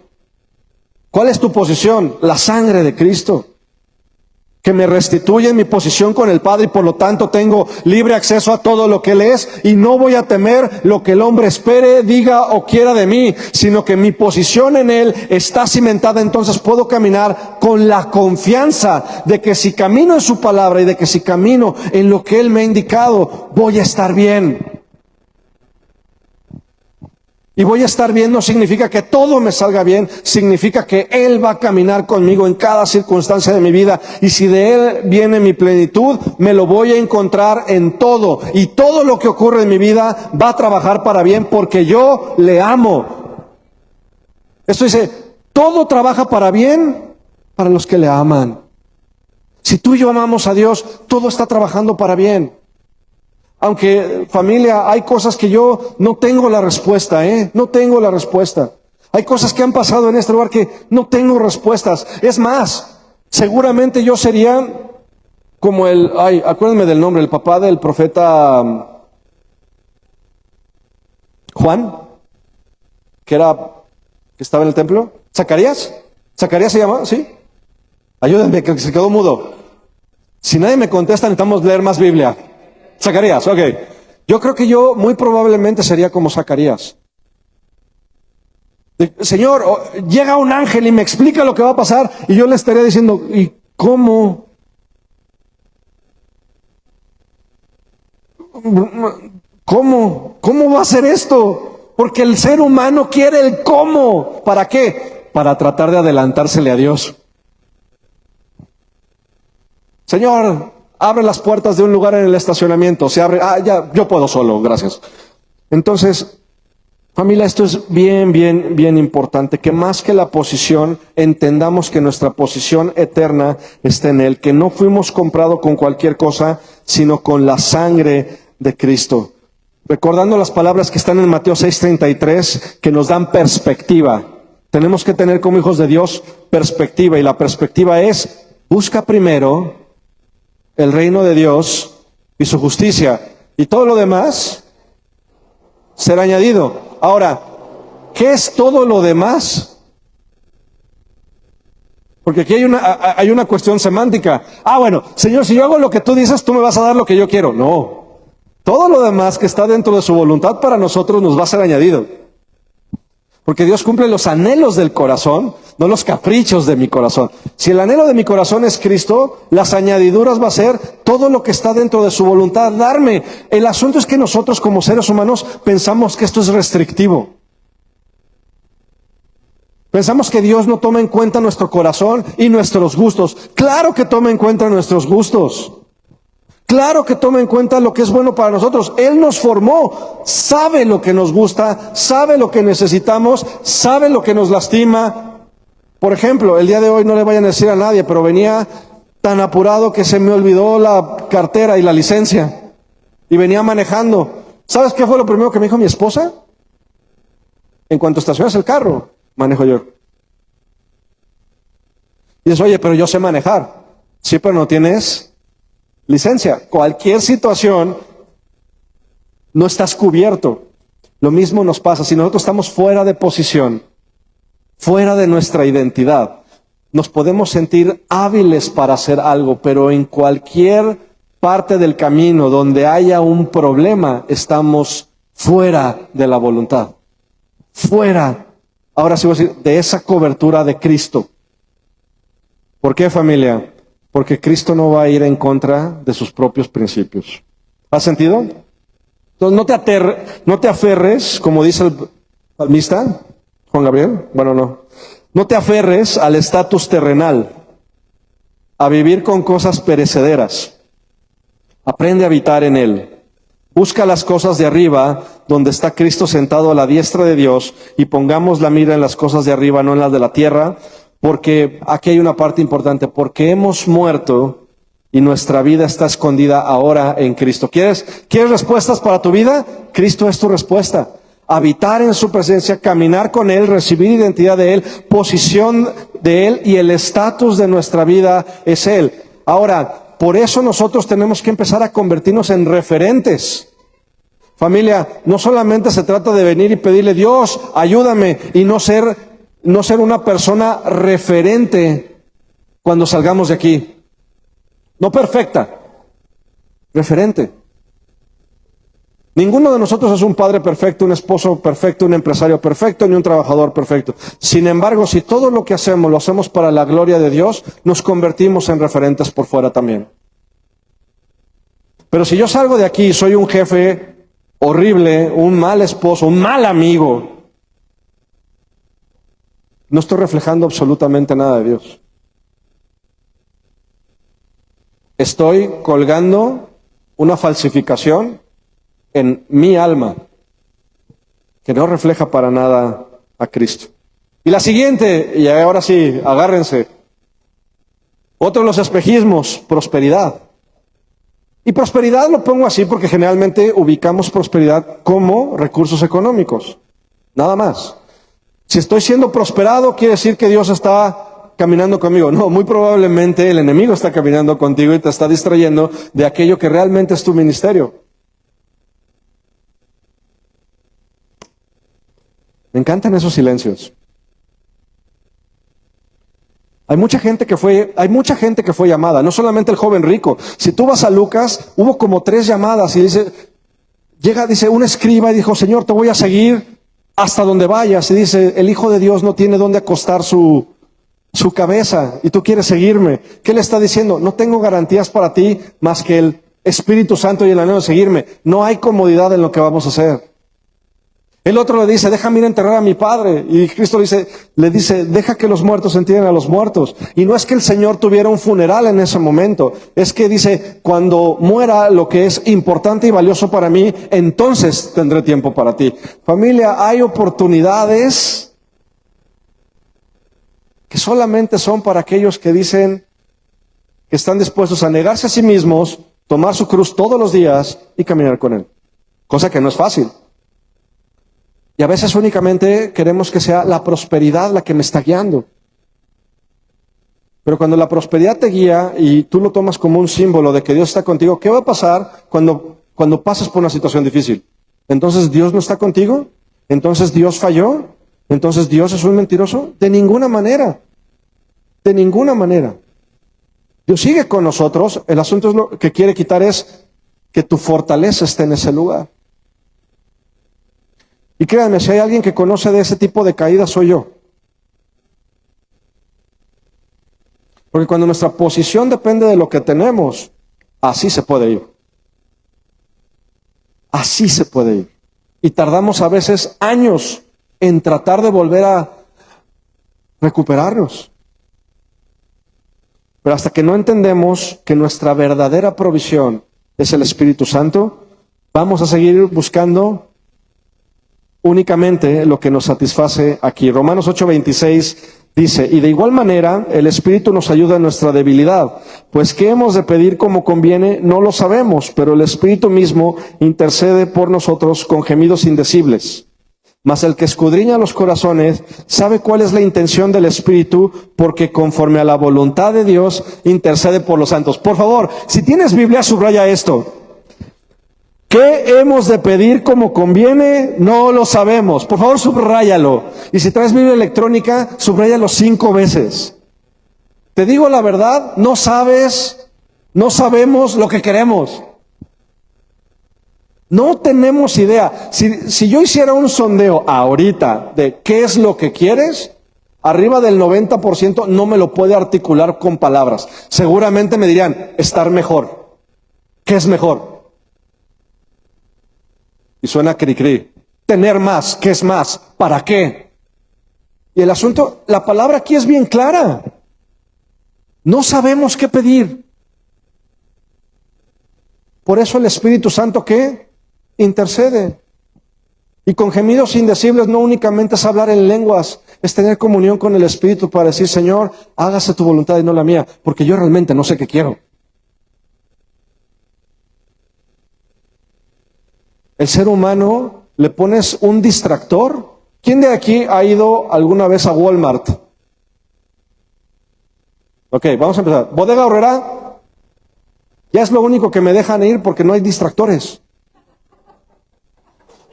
¿Cuál es tu posición? La sangre de Cristo, que me restituye mi posición con el Padre, y por lo tanto tengo libre acceso a todo lo que Él es, y no voy a temer lo que el hombre espere, diga o quiera de mí, sino que mi posición en Él está cimentada. Entonces puedo caminar con la confianza de que si camino en su palabra y de que si camino en lo que Él me ha indicado, voy a estar bien. Y voy a estar bien no significa que todo me salga bien, significa que Él va a caminar conmigo en cada circunstancia de mi vida. Y si de Él viene mi plenitud, me lo voy a encontrar en todo. Y todo lo que ocurre en mi vida va a trabajar para bien porque yo le amo. Esto dice, todo trabaja para bien para los que le aman. Si tú y yo amamos a Dios, todo está trabajando para bien. Aunque, familia, hay cosas que yo no tengo la respuesta, no tengo la respuesta. Hay cosas que han pasado en este lugar que no tengo respuestas. Es más, seguramente yo sería como acuérdenme del nombre, el papá del profeta Juan, que estaba en el templo. ¿Zacarías? ¿Zacarías se llama? ¿Sí? Ayúdenme, que se quedó mudo. Si nadie me contesta, necesitamos leer más Biblia. Zacarías, ok. Yo creo que yo muy probablemente sería como Zacarías. Señor, llega un ángel y me explica lo que va a pasar, y yo le estaría diciendo, ¿y cómo? ¿Cómo va a ser esto? Porque el ser humano quiere el cómo. ¿Para qué? Para tratar de adelantársele a Dios. Señor, abre las puertas de un lugar en el estacionamiento. Se abre. Ya, yo puedo solo, gracias. Entonces, familia, esto es bien importante. Que más que la posición, entendamos que nuestra posición eterna está en Él. Que no fuimos comprados con cualquier cosa, sino con la sangre de Cristo. Recordando las palabras que están en Mateo 6:33, que nos dan perspectiva. Tenemos que tener como hijos de Dios perspectiva, y la perspectiva es: busca primero el reino de Dios y su justicia, y todo lo demás será añadido. Ahora, ¿qué es todo lo demás? Porque aquí hay una cuestión semántica. Bueno, Señor, si yo hago lo que tú dices, tú me vas a dar lo que yo quiero. No. Todo lo demás que está dentro de su voluntad para nosotros nos va a ser añadido. Porque Dios cumple los anhelos del corazón, no los caprichos de mi corazón. Si el anhelo de mi corazón es Cristo, las añadiduras va a ser todo lo que está dentro de su voluntad darme. El asunto es que nosotros como seres humanos pensamos que esto es restrictivo. Pensamos que Dios no toma en cuenta nuestro corazón y nuestros gustos. Claro que toma en cuenta nuestros gustos. Claro que toma en cuenta lo que es bueno para nosotros. Él nos formó, sabe lo que nos gusta, sabe lo que necesitamos, sabe lo que nos lastima. Por ejemplo, el día de hoy no le vayan a decir a nadie, pero venía tan apurado que se me olvidó la cartera y la licencia. Y venía manejando. ¿Sabes qué fue lo primero que me dijo mi esposa? En cuanto estacionas el carro, manejo yo. Y dices, oye, pero yo sé manejar. Sí, pero no tienes licencia. Cualquier situación, no estás cubierto. Lo mismo nos pasa. Si nosotros estamos fuera de posición, fuera de nuestra identidad, nos podemos sentir hábiles para hacer algo, pero en cualquier parte del camino donde haya un problema, estamos fuera de la voluntad. Fuera. Ahora sí voy a decir, de esa cobertura de Cristo. ¿Por qué, familia? Porque Cristo no va a ir en contra de sus propios principios. ¿Has sentido? Entonces no te aferres, como dice el salmista, Juan Gabriel. Bueno, no. No te aferres al estatus terrenal, a vivir con cosas perecederas. Aprende a habitar en Él. Busca las cosas de arriba, donde está Cristo sentado a la diestra de Dios, y pongamos la mira en las cosas de arriba, no en las de la tierra. Porque aquí hay una parte importante, porque hemos muerto y nuestra vida está escondida ahora en Cristo. ¿Quieres respuestas para tu vida? Cristo es tu respuesta. Habitar en su presencia, caminar con Él, recibir identidad de Él, posición de Él, y el estatus de nuestra vida es Él. Ahora, por eso nosotros tenemos que empezar a convertirnos en referentes. Familia, no solamente se trata de venir y pedirle, Dios, ayúdame, y no ser una persona referente cuando salgamos de aquí. No perfecta, referente. Ninguno de nosotros es un padre perfecto, un esposo perfecto, un empresario perfecto, ni un trabajador perfecto. Sin embargo, si todo lo que hacemos lo hacemos para la gloria de Dios, nos convertimos en referentes por fuera también. Pero si yo salgo de aquí y soy un jefe horrible, un mal esposo, un mal amigo, no estoy reflejando absolutamente nada de Dios. Estoy colgando una falsificación en mi alma que no refleja para nada a Cristo. Y la siguiente, y ahora sí, agárrense. Otro de los espejismos, prosperidad. Y prosperidad lo pongo así porque generalmente ubicamos prosperidad como recursos económicos. Nada más. Si estoy siendo prosperado, quiere decir que Dios está caminando conmigo. No, muy probablemente el enemigo está caminando contigo y te está distrayendo de aquello que realmente es tu ministerio. Me encantan esos silencios. Hay mucha gente que fue llamada, no solamente el joven rico. Si tú vas a Lucas, hubo como 3 llamadas y dice un escriba y dijo, Señor, te voy a seguir hasta donde vayas. Y dice, el Hijo de Dios no tiene dónde acostar su cabeza y tú quieres seguirme. ¿Qué le está diciendo? No tengo garantías para ti más que el Espíritu Santo y el anhelo de seguirme. No hay comodidad en lo que vamos a hacer. El otro le dice, déjame ir a enterrar a mi padre. Y Cristo le dice, deja que los muertos entierren a los muertos. Y no es que el Señor tuviera un funeral en ese momento. Es que dice, cuando muera lo que es importante y valioso para mí, entonces tendré tiempo para ti. Familia, hay oportunidades que solamente son para aquellos que dicen que están dispuestos a negarse a sí mismos, tomar su cruz todos los días y caminar con Él. cosa que no es fácil. Y a veces únicamente queremos que sea la prosperidad la que me está guiando. Pero cuando la prosperidad te guía y tú lo tomas como un símbolo de que Dios está contigo, ¿qué va a pasar cuando pases por una situación difícil? ¿Entonces Dios no está contigo? ¿Entonces Dios falló? ¿Entonces Dios es un mentiroso? De ninguna manera. De ninguna manera. Dios sigue con nosotros. El asunto es lo que quiere quitar es que tu fortaleza esté en ese lugar. Y créanme, si hay alguien que conoce de ese tipo de caídas, soy yo. Porque cuando nuestra posición depende de lo que tenemos, así se puede ir. Así se puede ir. Y tardamos a veces años en tratar de volver a recuperarnos. Pero hasta que no entendemos que nuestra verdadera provisión es el Espíritu Santo, vamos a seguir buscando únicamente lo que nos satisface aquí. Romanos 8:26 dice, y de igual manera el Espíritu nos ayuda en nuestra debilidad, pues qué hemos de pedir como conviene no lo sabemos, pero el Espíritu mismo intercede por nosotros con gemidos indecibles. Mas el que escudriña los corazones sabe cuál es la intención del Espíritu, porque conforme a la voluntad de Dios intercede por los santos. Por favor, si tienes Biblia, subraya esto. ¿Qué hemos de pedir como conviene? No lo sabemos. Por favor, subráyalo. Y si traes Biblia electrónica, subráyalo 5 veces. Te digo la verdad, no sabemos lo que queremos. No tenemos idea. Si yo hiciera un sondeo ahorita de qué es lo que quieres, arriba del 90% no me lo puede articular con palabras. Seguramente me dirían, estar mejor. ¿Qué es mejor? Y suena cri-cri. Tener más. ¿Qué es más? ¿Para qué? Y el asunto, la palabra aquí es bien clara. No sabemos qué pedir. Por eso el Espíritu Santo, ¿qué? Intercede. Y con gemidos indecibles no únicamente es hablar en lenguas, es tener comunión con el Espíritu para decir, Señor, hágase tu voluntad y no la mía, porque yo realmente no sé qué quiero. El ser humano, le pones un distractor. ¿Quién de aquí ha ido alguna vez a Walmart? Ok, vamos a empezar. Bodega Aurrerá, ya es lo único que me dejan ir porque no hay distractores.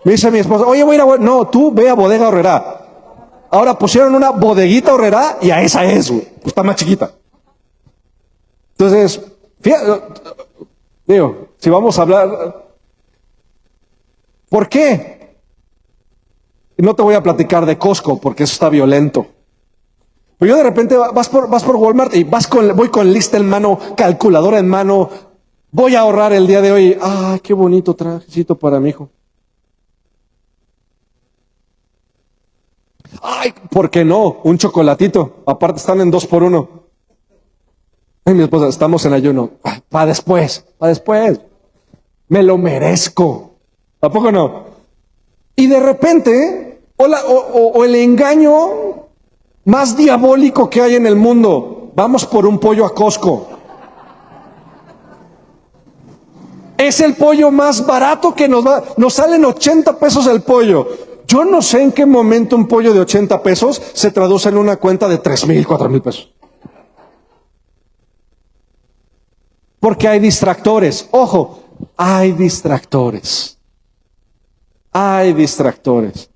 Me dice mi esposa, oye, voy a ir a... No, tú ve a Bodega Aurrerá. Ahora pusieron una bodeguita Aurrerá y a esa es, güey. Está más chiquita. Entonces, fíjate, digo, si vamos a hablar... ¿Por qué? Y no te voy a platicar de Costco porque eso está violento. Pero yo de repente vas por Walmart y voy con lista en mano, calculadora en mano. Voy a ahorrar el día de hoy. Ah, qué bonito trajecito para mi hijo. Ay, ¿por qué no? Un chocolatito. Aparte están en 2x1. Ay, mi esposa, estamos en ayuno. Para después. Me lo merezco. ¿A poco no? Y de repente, o el engaño más diabólico que hay en el mundo. Vamos por un pollo a Costco. Es el pollo más barato que nos salen 80 pesos el pollo. Yo no sé en qué momento un pollo de 80 pesos se traduce en una cuenta de 3,000, 4,000 pesos. Porque hay distractores. Ojo, hay distractores. Hay distractores.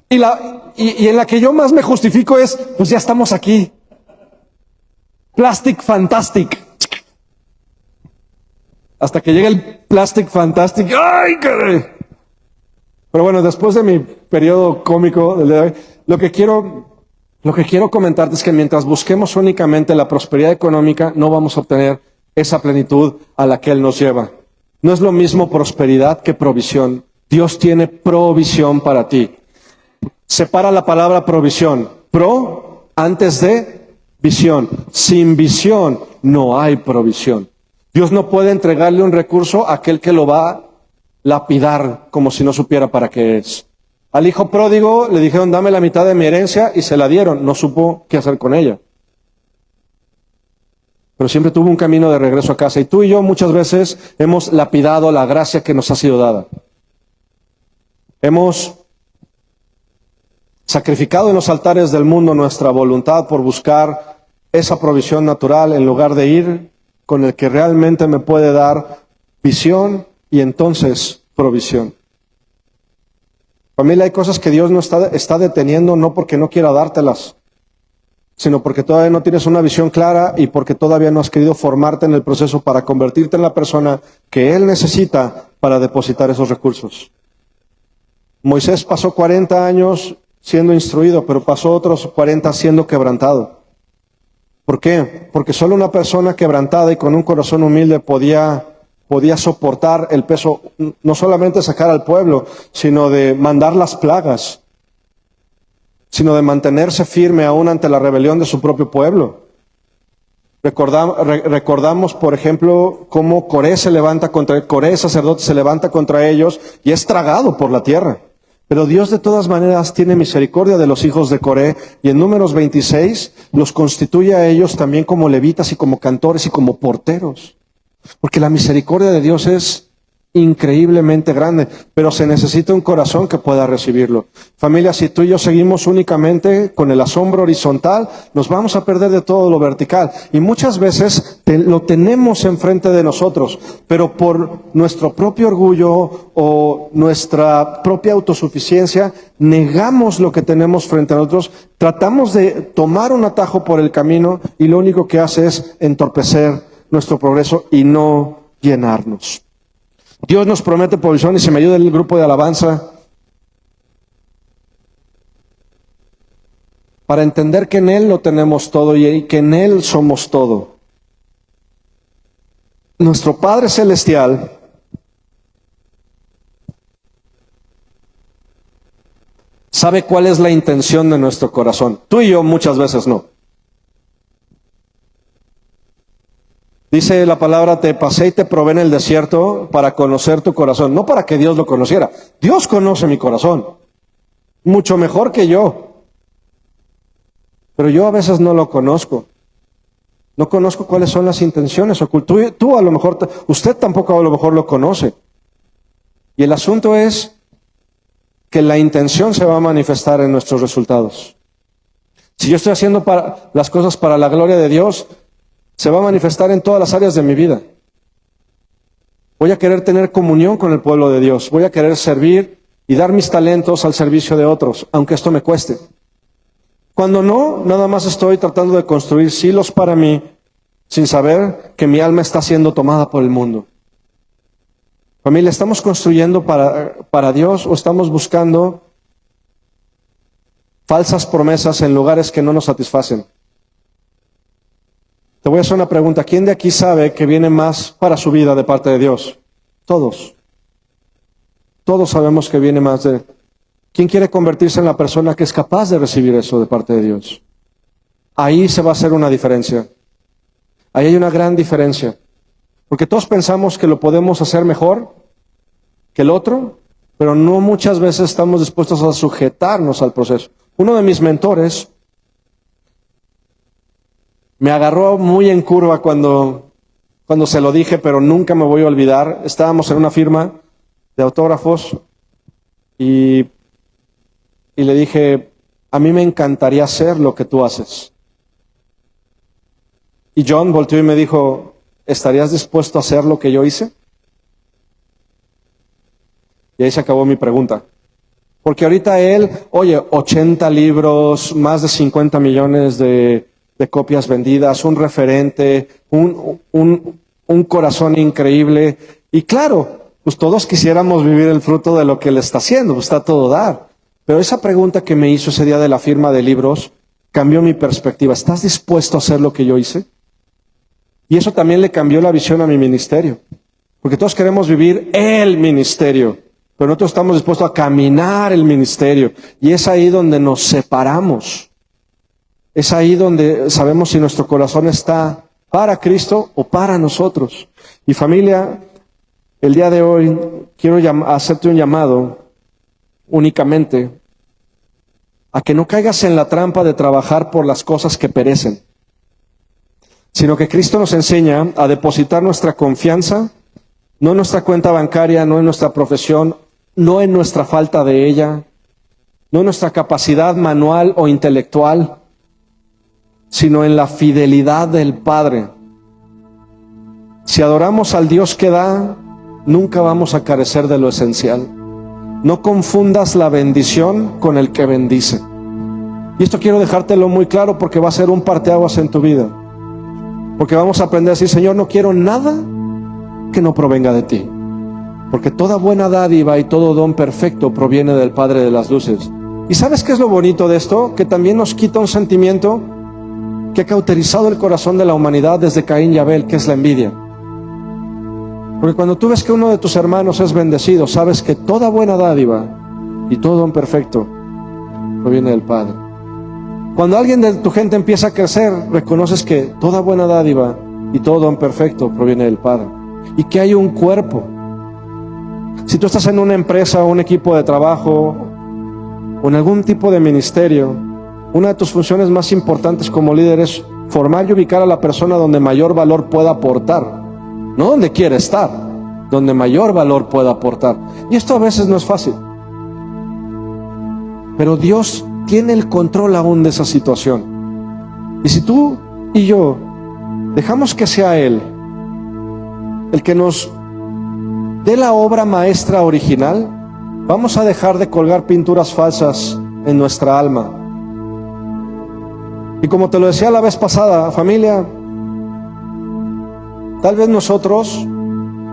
Y en la que yo más me justifico es, pues ya estamos aquí. Plastic Fantastic. Hasta que llega el Plastic Fantastic. ¡Ay, caray! Pero bueno, después de mi periodo cómico del día de hoy, lo que quiero comentarte es que mientras busquemos únicamente la prosperidad económica, no vamos a obtener esa plenitud a la que Él nos lleva. No es lo mismo prosperidad que provisión. Dios tiene provisión para ti. Separa la palabra provisión. Pro antes de visión. Sin visión no hay provisión. Dios no puede entregarle un recurso a aquel que lo va a lapidar como si no supiera para qué es. Al hijo pródigo le dijeron, dame la mitad de mi herencia, y se la dieron. No supo qué hacer con ella. Pero siempre tuvo un camino de regreso a casa. Y tú y yo muchas veces hemos lapidado la gracia que nos ha sido dada. Hemos sacrificado en los altares del mundo nuestra voluntad por buscar esa provisión natural en lugar de ir con el que realmente me puede dar visión y entonces provisión. Familia, hay cosas que Dios no está deteniendo no porque no quiera dártelas, sino porque todavía no tienes una visión clara y porque todavía no has querido formarte en el proceso para convertirte en la persona que Él necesita para depositar esos recursos. Moisés pasó 40 años siendo instruido, pero pasó otros 40 siendo quebrantado. ¿Por qué? Porque solo una persona quebrantada y con un corazón humilde podía soportar el peso, no solamente sacar al pueblo, sino de mandar las plagas, sino de mantenerse firme aún ante la rebelión de su propio pueblo. Recordamos, por ejemplo, cómo Coré sacerdote, se levanta contra ellos y es tragado por la tierra. Pero Dios de todas maneras tiene misericordia de los hijos de Coré y en Números 26 los constituye a ellos también como levitas y como cantores y como porteros. Porque la misericordia de Dios es increíblemente grande, pero se necesita un corazón que pueda recibirlo. Familia, si tú y yo seguimos únicamente con el asombro horizontal, nos vamos a perder de todo lo vertical. Y muchas veces lo tenemos enfrente de nosotros, pero por nuestro propio orgullo o nuestra propia autosuficiencia, negamos lo que tenemos frente a nosotros, tratamos de tomar un atajo por el camino y lo único que hace es entorpecer nuestro progreso y no llenarnos. Dios nos promete provisión y si me ayuda el grupo de alabanza para entender que en Él lo tenemos todo y que en Él somos todo. Nuestro Padre Celestial sabe cuál es la intención de nuestro corazón. Tú y yo muchas veces no. Dice la palabra, te pasé y te probé en el desierto para conocer tu corazón. No para que Dios lo conociera. Dios conoce mi corazón. Mucho mejor que yo. Pero yo a veces no lo conozco. No conozco cuáles son las intenciones ocultas. Tú a lo mejor, usted tampoco a lo mejor lo conoce. Y el asunto es que la intención se va a manifestar en nuestros resultados. Si yo estoy haciendo las cosas para la gloria de Dios, se va a manifestar en todas las áreas de mi vida. Voy a querer tener comunión con el pueblo de Dios. Voy a querer servir y dar mis talentos al servicio de otros, aunque esto me cueste. Cuando no, nada más estoy tratando de construir silos para mí, sin saber que mi alma está siendo tomada por el mundo. Familia, ¿estamos construyendo para Dios o estamos buscando falsas promesas en lugares que no nos satisfacen? Te voy a hacer una pregunta. ¿Quién de aquí sabe que viene más para su vida de parte de Dios? Todos. Todos sabemos que viene más de... ¿Quién quiere convertirse en la persona que es capaz de recibir eso de parte de Dios? Ahí se va a hacer una diferencia. Ahí hay una gran diferencia. Porque todos pensamos que lo podemos hacer mejor que el otro, pero no muchas veces estamos dispuestos a sujetarnos al proceso. Uno de mis mentores me agarró muy en curva cuando se lo dije, pero nunca me voy a olvidar. Estábamos en una firma de autógrafos y le dije, a mí me encantaría hacer lo que tú haces. Y John volteó y me dijo, ¿estarías dispuesto a hacer lo que yo hice? Y ahí se acabó mi pregunta. Porque ahorita él, 80 libros, más de 50 millones de copias vendidas, un referente, un corazón increíble. Y claro, pues todos quisiéramos vivir el fruto de lo que él está haciendo, pues está todo dar. Pero esa pregunta que me hizo ese día de la firma de libros cambió mi perspectiva. ¿Estás dispuesto a hacer lo que yo hice? Y eso también le cambió la visión a mi ministerio. Porque todos queremos vivir el ministerio, pero nosotros estamos dispuestos a caminar el ministerio. Y es ahí donde nos separamos. Es ahí donde sabemos si nuestro corazón está para Cristo o para nosotros. Y familia, el día de hoy quiero hacerte un llamado únicamente a que no caigas en la trampa de trabajar por las cosas que perecen, sino que Cristo nos enseña a depositar nuestra confianza, no en nuestra cuenta bancaria, no en nuestra profesión no en nuestra falta de ella, no en nuestra capacidad manual o intelectual, sino en la fidelidad del Padre. Si adoramos al Dios que da, nunca vamos a carecer de lo esencial. No confundas la bendición con el que bendice. Y esto quiero dejártelo muy claro porque va a ser un parteaguas en tu vida. Porque vamos a aprender a decir, Señor, no quiero nada que no provenga de ti. Porque toda buena dádiva y todo don perfecto proviene del Padre de las luces. ¿Y sabes qué es lo bonito de esto? Que también nos quita un sentimiento que ha cauterizado el corazón de la humanidad desde Caín y Abel, que es la envidia. Porque cuando tú ves que uno de tus hermanos es bendecido, sabes que toda buena dádiva y todo don perfecto proviene del Padre. Cuando alguien de tu gente empieza a crecer, reconoces que toda buena dádiva y todo don perfecto proviene del Padre. Y que hay un cuerpo. Si tú estás en una empresa o un equipo de trabajo o en algún tipo de ministerio, una de tus funciones más importantes como líder es formar y ubicar a la persona donde mayor valor pueda aportar. No donde quiere estar, donde mayor valor pueda aportar. Y esto a veces no es fácil. Pero Dios tiene el control aún de esa situación. Y si tú y yo dejamos que sea Él el que nos dé la obra maestra original, vamos a dejar de colgar pinturas falsas en nuestra alma. Y como te lo decía la vez pasada, familia, tal vez nosotros,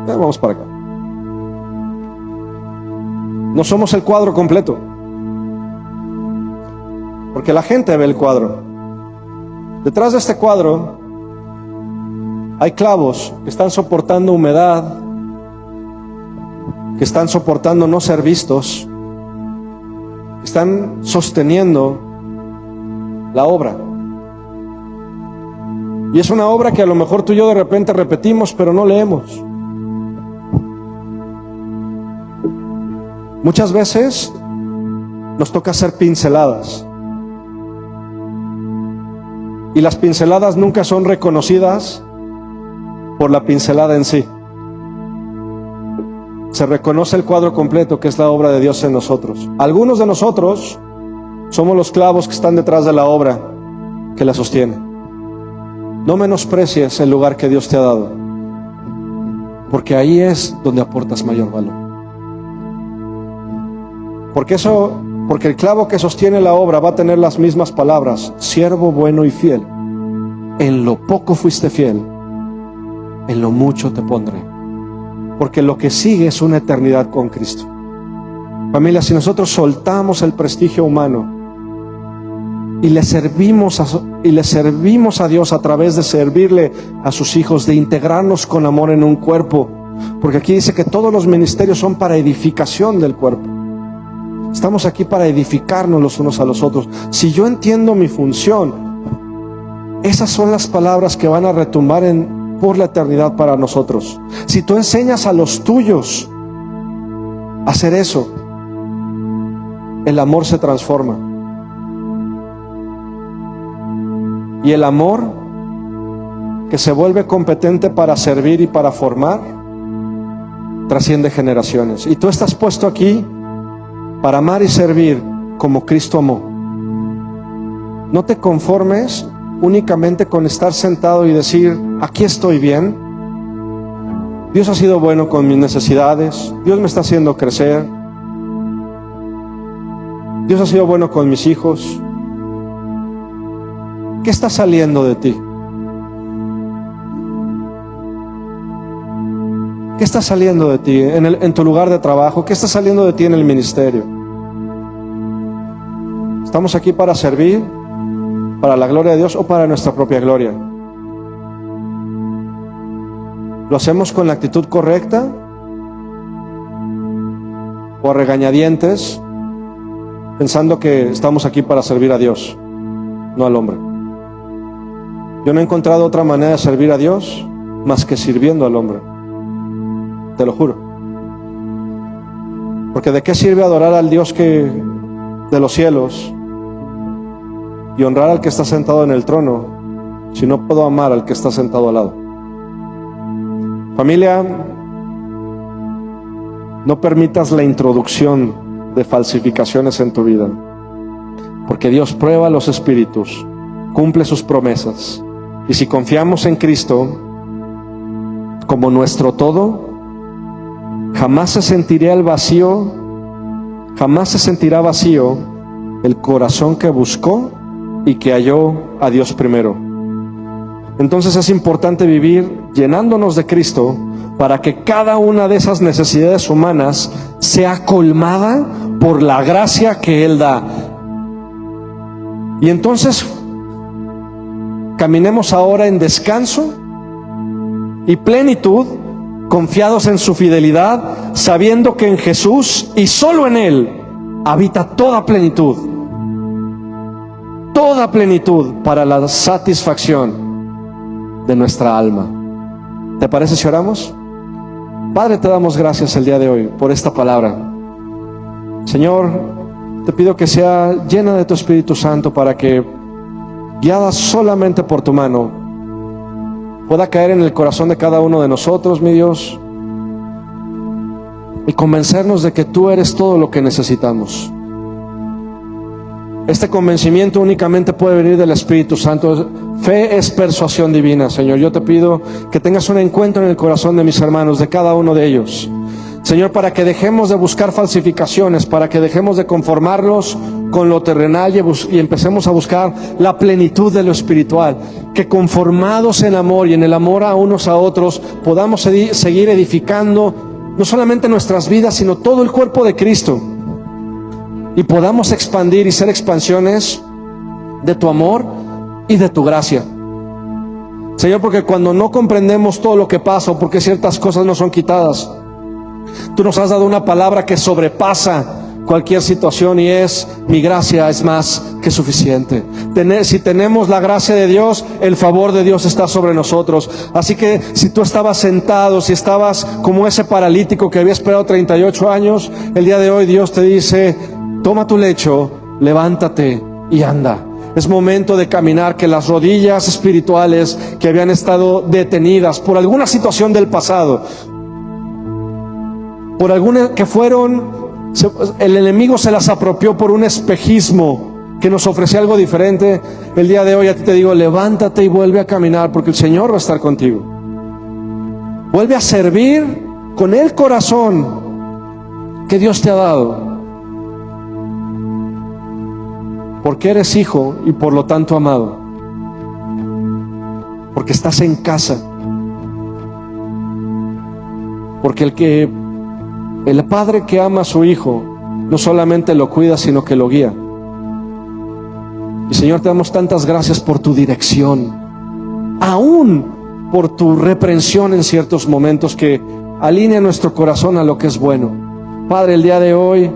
vamos para acá, no somos el cuadro completo, porque la gente ve el cuadro. Detrás de este cuadro hay clavos que están soportando humedad, que están soportando no ser vistos, que están sosteniendo la obra. Y es una obra que a lo mejor tú y yo de repente repetimos, pero no leemos. Muchas veces nos toca hacer pinceladas. Y las pinceladas nunca son reconocidas por la pincelada en sí. Se reconoce el cuadro completo, que es la obra de Dios en nosotros. Algunos de nosotros somos los clavos que están detrás de la obra que la sostiene. No menosprecies el lugar que Dios te ha dado, porque ahí es donde aportas mayor valor. Porque el clavo que sostiene la obra va a tener las mismas palabras: siervo bueno y fiel. En lo poco fuiste fiel, en lo mucho te pondré. Porque lo que sigue es una eternidad con Cristo. Familia, si nosotros soltamos el prestigio humano y le servimos a Dios a través de servirle a sus hijos, de integrarnos con amor en un cuerpo, porque aquí dice que todos los ministerios son para edificación del cuerpo. Estamos aquí para edificarnos los unos a los otros. Si yo entiendo mi función, esas son las palabras que van a retumbar por la eternidad para nosotros. Si tú enseñas a los tuyos a hacer eso, el amor se transforma. Y el amor que se vuelve competente para servir y para formar, trasciende generaciones. Y tú estás puesto aquí para amar y servir como Cristo amó. No te conformes únicamente con estar sentado y decir: aquí estoy bien, Dios ha sido bueno con mis necesidades, Dios me está haciendo crecer, Dios ha sido bueno con mis hijos. ¿Qué está saliendo de ti? ¿Qué está saliendo de ti en tu lugar de trabajo? ¿Qué está saliendo de ti en el ministerio? ¿Estamos aquí para servir, para la gloria de Dios o para nuestra propia gloria? ¿Lo hacemos con la actitud correcta o a regañadientes, pensando que estamos aquí para servir a Dios, no al hombre? Yo no he encontrado otra manera de servir a Dios más que sirviendo al hombre. Te lo juro. Porque ¿de qué sirve adorar al Dios de los cielos y honrar al que está sentado en el trono si no puedo amar al que está sentado al lado? Familia, No permitas la introducción de falsificaciones en tu vida, porque Dios prueba los espíritus, cumple sus promesas, y si confiamos en Cristo como nuestro todo, jamás se sentirá el vacío, jamás se sentirá vacío el corazón que buscó y que halló a Dios primero. Entonces es importante vivir llenándonos de Cristo para que cada una de esas necesidades humanas sea colmada por la gracia que Él da. Y entonces caminemos ahora en descanso y plenitud, confiados en su fidelidad, sabiendo que en Jesús y solo en Él habita toda plenitud para la satisfacción de nuestra alma. ¿Te parece si oramos? Padre, te damos gracias el día de hoy por esta palabra. Señor, te pido que sea llena de tu Espíritu Santo para que, guiada solamente por tu mano, pueda caer en el corazón de cada uno de nosotros, mi Dios, y convencernos de que tú eres todo lo que necesitamos. Este convencimiento únicamente puede venir del Espíritu Santo. Fe es persuasión divina, Señor. Yo te pido que tengas un encuentro en el corazón de mis hermanos, de cada uno de ellos, Señor, para que dejemos de buscar falsificaciones, para que dejemos de conformarnos con lo terrenal y empecemos a buscar la plenitud de lo espiritual. Que conformados en amor y en el amor a unos a otros podamos seguir edificando no solamente nuestras vidas, sino todo el cuerpo de Cristo, y podamos expandir y ser expansiones de tu amor y de tu gracia, Señor, porque cuando no comprendemos todo lo que pasa, o porque ciertas cosas no son quitadas, tú nos has dado una palabra que sobrepasa cualquier situación, y es: mi gracia es más que suficiente. Si tenemos la gracia de Dios, el favor de Dios está sobre nosotros. Así que si tú estabas sentado, si estabas como ese paralítico que había esperado 38 años, el día de hoy Dios te dice: toma tu lecho, levántate y anda. Es momento de caminar, que las rodillas espirituales que habían estado detenidas por alguna situación del pasado, por alguna que el enemigo se las apropió por un espejismo que nos ofrecía algo diferente, el día de hoy a ti te digo: levántate y vuelve a caminar, porque el Señor va a estar contigo. Vuelve a servir con el corazón que Dios te ha dado, porque eres hijo y por lo tanto amado, porque estás en casa, porque el padre que ama a su hijo no solamente lo cuida, sino que lo guía. Y Señor, te damos tantas gracias por tu dirección, aún por tu reprensión en ciertos momentos, que alinea nuestro corazón a lo que es bueno. Padre, el día de hoy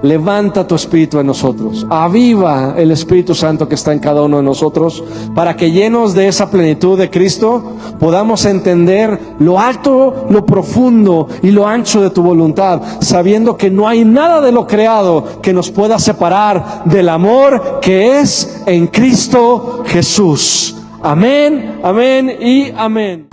levanta tu espíritu en nosotros, aviva el Espíritu Santo que está en cada uno de nosotros, para que, llenos de esa plenitud de Cristo, podamos entender lo alto, lo profundo y lo ancho de tu voluntad, sabiendo que no hay nada de lo creado que nos pueda separar del amor que es en Cristo Jesús. Amén, amén y amén.